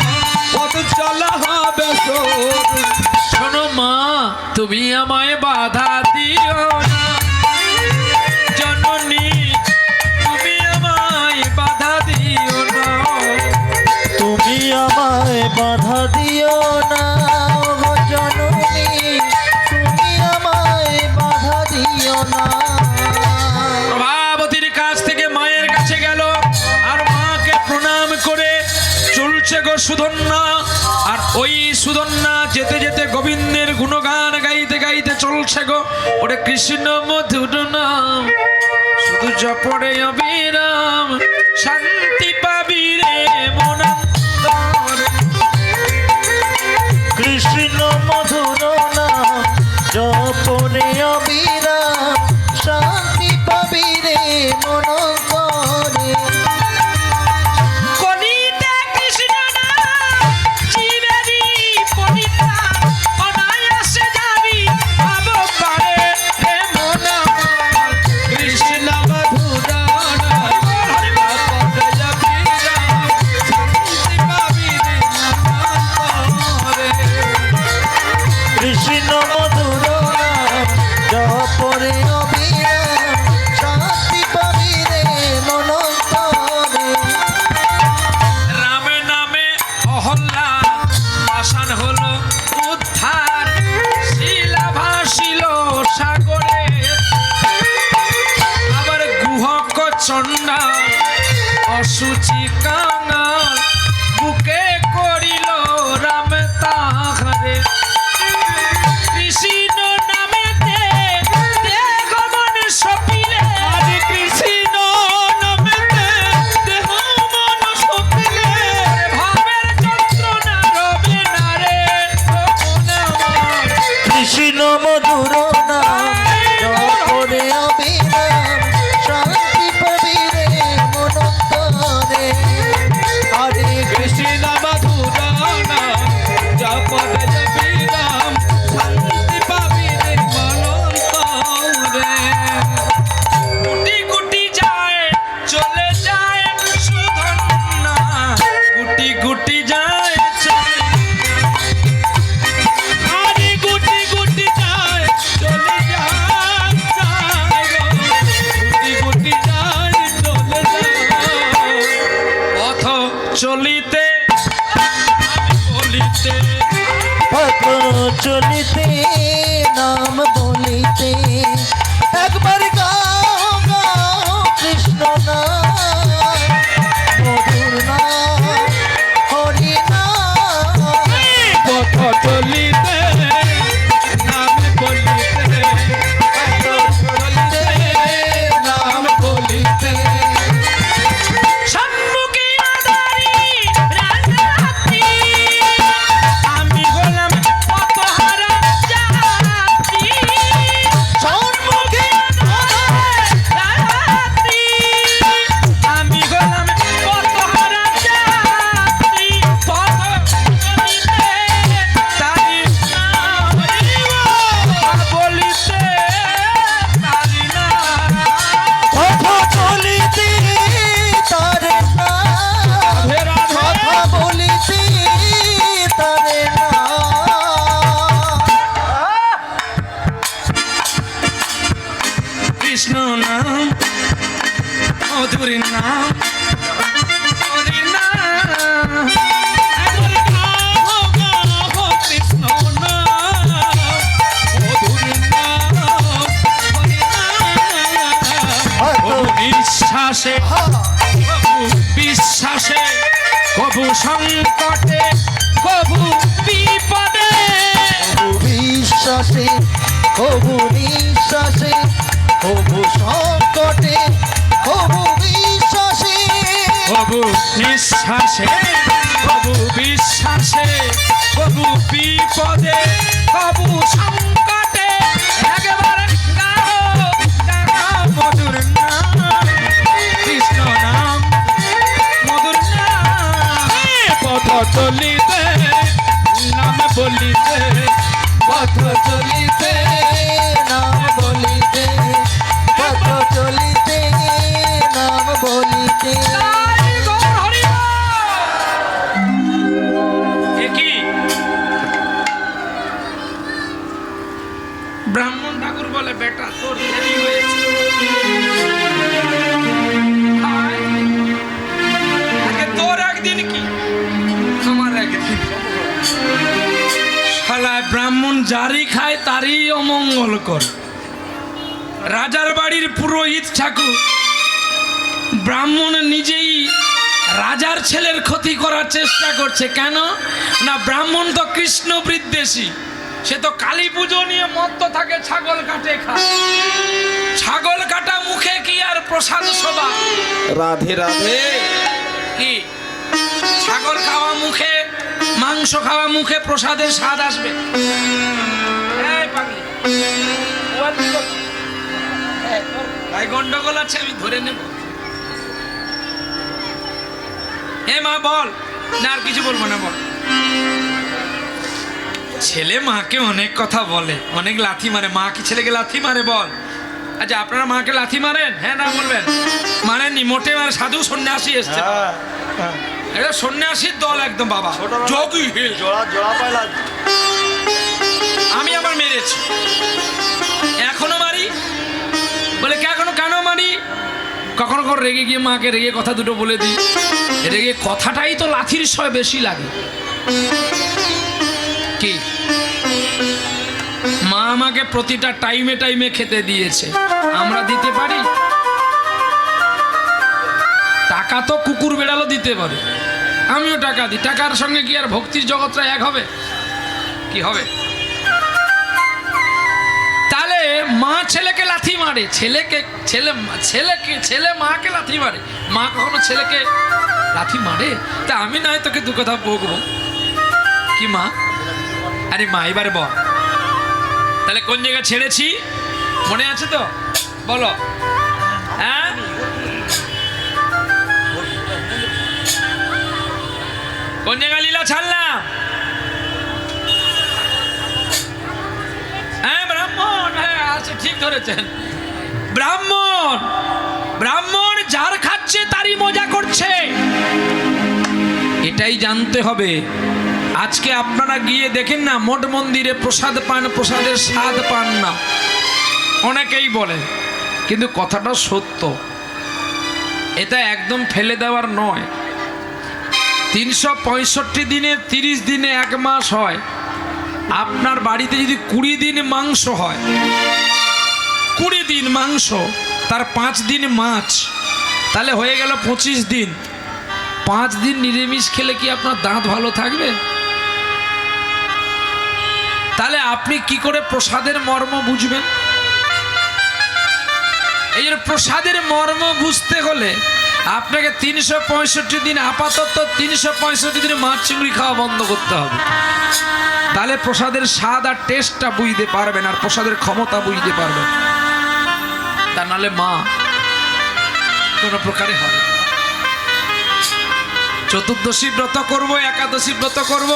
পথ চলা হবে সরু। শোনো মা, তুমি আমায় বাধা দিও না, জননী তুমি আমায় বাধা দিও না। তুমি আমায় বাধা দিও না গো জননী, তুমি আমায় বাধা দিও না। প্রভাবতীর কাছ থেকে মায়ের কাছে গেল আর মাকে প্রণাম করে চলছে গো সুধন্যা। আর ওই সুধন্যা যেতে যেতে গোবিন্দের গুণগান গাইতে গাইতে চলছে গো। ওরে কৃষ্ণ মধুর নাম, শুধু জপরে অবিরাম, শান্তি পাবি রে মনান্তরে। কৃষ্ণ মধুর নাম জপরে অবিরাম, শান্তি পাবি রে মন করে। কলিতে কৃষ্ণ নাম জীবেরই পরিত্রাণ, অনায়াসে যাবি ভাব পারে রে মন আমার। কৃষ্ণ মধুর নাম, জপরে অবিরাম, শান্তি পাবি রে মনান্তরে। কৃষ্ণ মধুর নাম জপরে অবিরাম, শান্তি পাবি রে মন করে। রাম নামে অহল্যা পাষাণ হলো উদ্ধার, শিলা ভাসিল সাগরে। আবার গুহক চণ্ডা অসুচি কাঙাল, বুকে করিল রাম তাহারে। কৃষ্ণ নামেতে দেহ মন সপিলে, আরে কৃষ্ণ নামেতে দেহ মন সপিলে, ভাবের যন্ত্রণা রবে না রে ও মন আমার। কৃষ্ণ মধুর নাম জপরে অবিরাম, শান্তি পাবি রে মন করে। চলিতে আমি বলিতে পথ চলিতে নাম বলিতে একবার গাও গাও কৃষ্ণ নাম মধুর নাম হরি নাম পথ চলিতে নাম বলিতে নাম বলিতে সম্মুখে আদারি রাজরাত্রি আমি হলাম পথহারা যাত্রী সম্মুখে রাজরাত্রি আমি হলাম পথহারা যাত্রী পথ চলিতে তারি নাম বলিতে তারি নাম পথ চলিতে তারে নাম কথা বলিতে তারে নাম কৃষ্ণ নাম মধুর নাম হরি নাম একবার গাও গাও কৃষ্ণ নাম মধুর নাম হরি নাম কবু নিঃশ্বাসে কবু বিশ্বাসে কবু সংকটে কবু বিপদে হবু বিশ্বাসে হবু নিঃশ্বাসে হবু সংকটে হবু বিশ্বাসে কবু নিঃশ্বাসে কবু বিশ্বাসে কবু বিপদে কবু সংকটে একবার গাও গাও মধুর নাম কৃষ্ণ নাম মধুর নাম পথ চলিতে নাম বলিতে পথ চলিতে নাম বলিতে পথ চলিতে নাম বলিতে তাই গৌর হরি বল। এ কি ব্রাহ্মণ ঠাকুর বলে বেটা তোর দেরি হয়েছে হায়, আগে তোর একদিন কি আমার একদিন শালা ব্রাহ্মণ যারই খায় তারই অমঙ্গল করে রাজার বাড়ির পুরোহিত ঠাকুর ব্রাহ্মণ নিজেই রাজার ছেলের ক্ষতি করার চেষ্টা করছে কেন না ব্রাহ্মণ তো কৃষ্ণ বিদ্বেষী সে তো কালী পুজো নিয়ে মত্ত থাকে ছাগল কাটে খায় ছাগল কাটা মুখে কি আর প্রসাদ শোভা রাধে রাধে কি ছাগল খাওয়া মুখে মাংস খাওয়া মুখে প্রসাদের স্বাদ আসবে এই পাগলি, ও আর কি করছিস? এই, তোর গায়ে গন্ডগোল আছে আমি ধরে নেব হে মা বল না আর কিছু বলবো না বল ছেলে মাকে অনেক কথা বলে অনেক লাথি মারে মা কি ছেলেকে লাথি মারে বল আচ্ছা আপনারা মাকে লাথি মারেন হ্যাঁ না বলবেন মারেননি মোটে আর সাধু সন্ন্যাসী এসছে এটা সন্ন্যাসীর দল একদম বাবা যোগী আমি আবার মেরেছি এখনো মারি বলে এখনো কেন মারি কখনো কখনো রেগে গিয়ে মাকে রেগে কথা দুটো বলে দিই রেগে কথাটাই তো লাথির সয় বেশি লাগে কি মা আমাকে প্রতিটা টাইমে টাইমে খেতে দিয়েছে আমরা দিতে পারি টাকা তো কুকুর বেড়ালও দিতে পারে আমিও টাকা দিই টাকার সঙ্গে কি আর ভক্তির জগৎটা এক হবে কি হবে তাহলে মা ছেলেকে লাথি মারে ছেলে মাকে লাথি মারে মা কখনো ছেলেকে লাথি মারে তা আমি নয় তোকে দু কথা বকবো কি মা আরে মা এবারে বল তাহলে কোন জায়গা ছেড়েছি মনে আছে তো বলো হ্যাঁ কোন জায়গা লীলা ছাড়লাম হ্যাঁ ব্রাহ্মণ হ্যাঁ আচ্ছা ঠিক ধরেছেন ব্রাহ্মণ যার খাচ্ছে তারই মজা করছে এটাই জানতে হবে আজকে আপনারা গিয়ে দেখেন না মঠ মন্দিরে প্রসাদ পান প্রসাদের স্বাদ পান না অনেকেই বলেন কিন্তু কথাটা সত্য এটা একদম ফেলে দেওয়ার নয় 365 দিনে 30 দিনে 1 মাস হয়, আপনার বাড়িতে যদি 20 দিন মাংস হয়, 20 দিন মাংস, তার 5 দিন মাছ, তাহলে হয়ে গেল 25 দিন। 5 দিন নিরামিষ খেলে কি আপনার দাঁত ভালো থাকবে? তাহলে আপনি কি করে প্রসাদের মর্ম বুঝবেন? এই যে প্রসাদের মর্ম বুঝতে হলে আপনাকে 365 দিন, আপাতত 365 দিন মাছ চিংড়ি খাওয়া বন্ধ করতে হবে। তাহলে প্রসাদের স্বাদ আর টেস্টটা বুঝতে পারবেন, আর প্রসাদের ক্ষমতা বুঝতে পারবেন। তা নাহলে মা কোনো প্রকারে হবে। চতুর্দশী ব্রত করব, একাদশী ব্রত করব,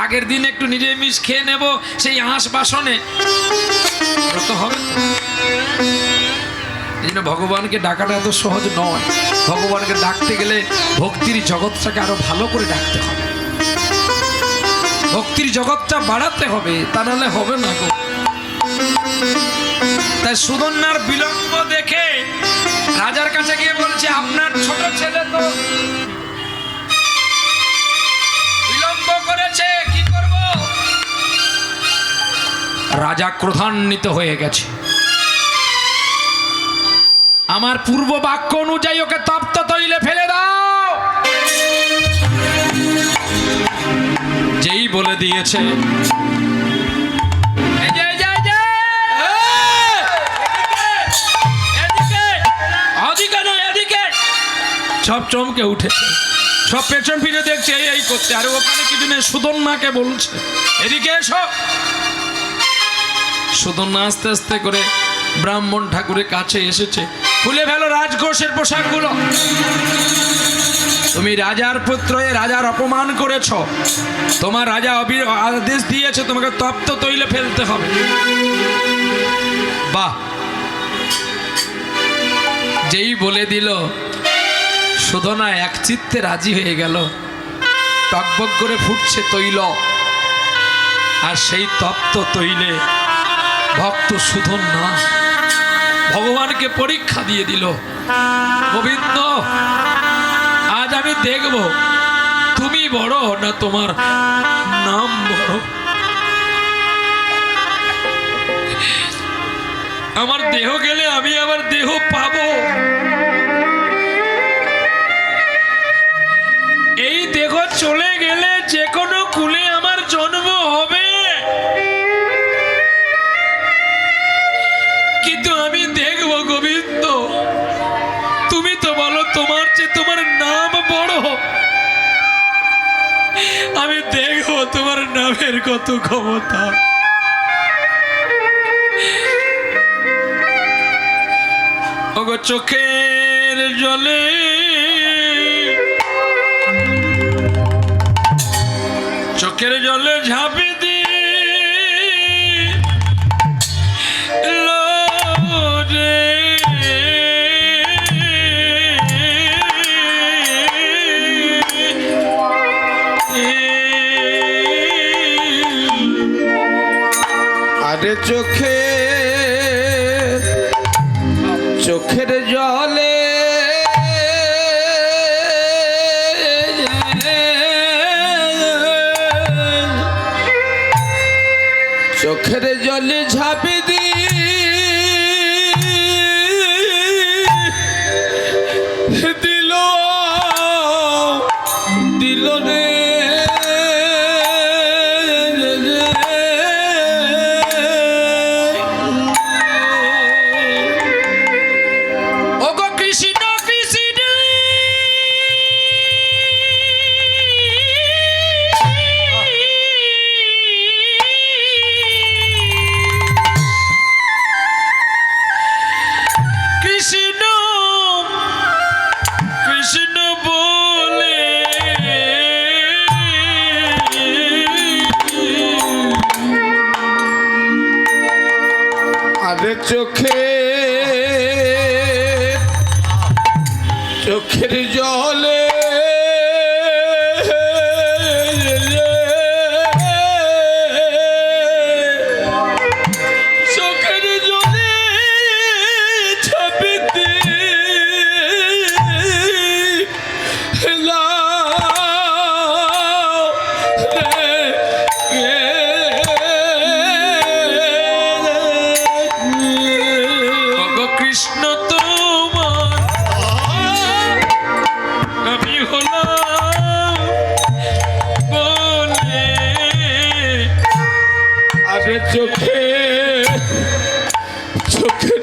আগের দিন একটু নিরামিষ খেয়ে নেব, সেই আঁশ বাসনে ব্রত হবে। এই জন্য ভগবানকে ডাকাটা এত সহজ নয়। ভগবানকে ডাকতে গেলে ভক্তির জগৎটাকে আরো ভালো করে ডাকতে হবে, ভক্তির জগৎটা বাড়াতে হবে, তা নাহলে হবে না গো। তাই সুধন্যার বিলম্ব দেখে রাজার কাছে গিয়ে বলছে, আপনার ছোট ছেলে তো বিলম্ব করেছে, কি করব? রাজা ক্রোধান্বিত হয়ে গেছে। আমার পূর্ব বাক্য অনুযায়ী ওকে তপ্ত তৈলে ফেলে দাও। যেই বলে দিয়েছে, সব চমকে উঠেছে, সব পেছন ফিরে দেখছে এই করতে, আর ওখানে কিছু নেই, সুধন্যাকে বলছে এদিকে এসো। সুধন্যা আস্তে আস্তে করে ব্রাহ্মণ ঠাকুরের কাছে এসেছে। খুলে ফেলো রাজকোষের পোশাকগুলো, তুমি রাজার পুত্র হয়ে রাজার অপমান করেছ, তোমার রাজা আদেশ দিয়েছে তোমাকে তপ্ত তৈলে ফেলতে হবে। বাহ! যেই বলে দিল, সুধনা এক চিত্তে রাজি হয়ে গেল। টকবক করে ফুটছে তৈল, আর সেই তপ্ত তৈলে ভক্ত সুধন্যা ভগবানকে পরীক্ষা দিয়ে দিল। গোবিন্দ, আজ আমি দেখব তুমি বড় না তোমার নাম বড়। আমার দেহ গেলে আমি আবার দেহ পাবো, এই দেহ চলে গেলে যে কোনো কুলে আমার জন্ম হবে, কিন্তু আমি দেখব গোবিন্দ, তুমি তো বলো তোমার চেয়ে তোমার নাম বড়, আমি দেখব তোমার নামের কত ক্ষমতা। ওগো চোখের জলে চোখের জলে ঝাঁপি দি রে, আরে চোখের জলে চোখের জলে ঝাঁপি দি দিল দিল রে, আরে চোখের জলে চোখের জলে ছাপিতে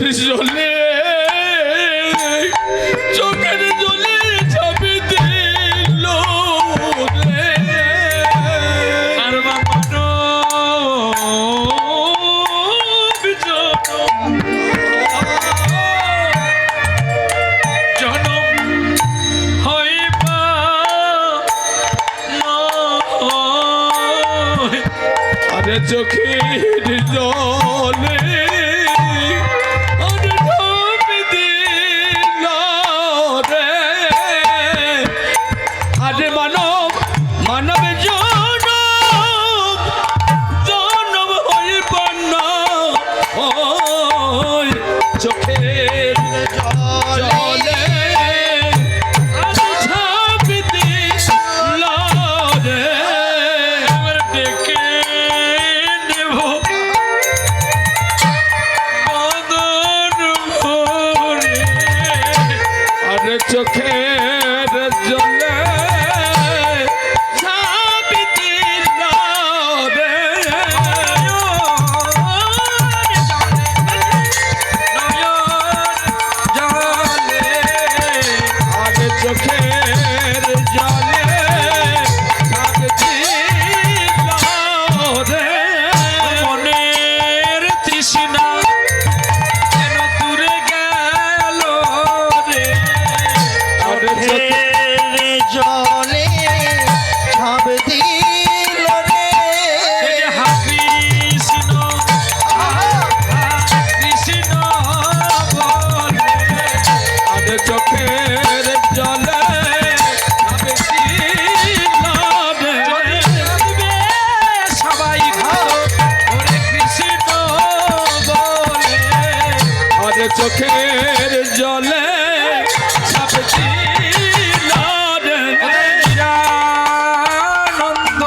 জলে চোখের জলে চাপি দিল রে আর বাবানো জনম হইবা নয় আরে চোখের জলে আরে ঢাপি দিল রে আরে মানব মানব জনম হইবা নয় চোখের জলে আরে ঝাঁপি দিল রে এবার ডেকে নেব বদন ভরে আরে চোখের জলে ঝাঁপি দিল রে আরে চোখের জলে ঝাঁপি দিল রে মনের তৃষ্ণা যেন দূরে গেল রে আরে চোখের জলে ছাপ দিল রে এই যে হা কৃষ্ণ কৃষ্ণ বলে আরে চোখের জলে ঝাঁপি দিল রে দেখবে সবাই ভালো ওরে কৃষ্ণ বলে আরে চোখের জলে ঝাঁপি দিল রে নন্দ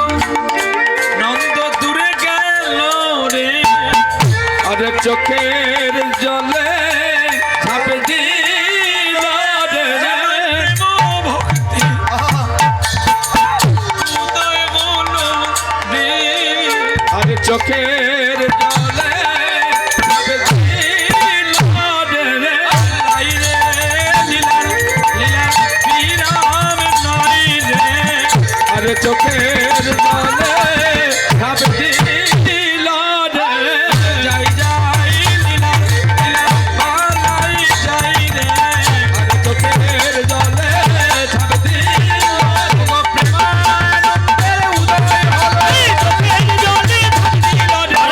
নন্দ দূরে গেল রে আরে চোখের জলে ঝাঁপি দিল রে প্রেম ভক্তি উদয় মন রে আরে চোখের জলে ঝাঁপি দিল রে লাই রে লীলা লীলা বিরাম নাই রে আরে চোখের জলে ঝাঁপি দিল রে যাই যাই লীলা লীলা পালাই যাই রে আরে চোখের জলে ঝাঁপি দিল গো প্রেমানন্দের উদয় হলো চোখের জলে ঝাঁপি দিল রে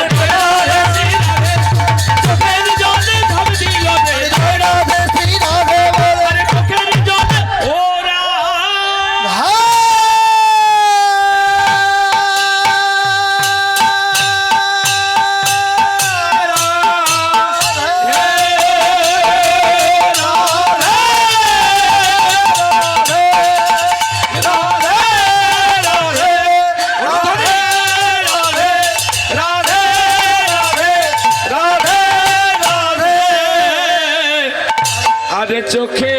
চোখের জলে ঝাঁপি দিল রে জয় রাধে শ্রী রাধে বলে আরে চোখের জলে ওরা আরে চোখে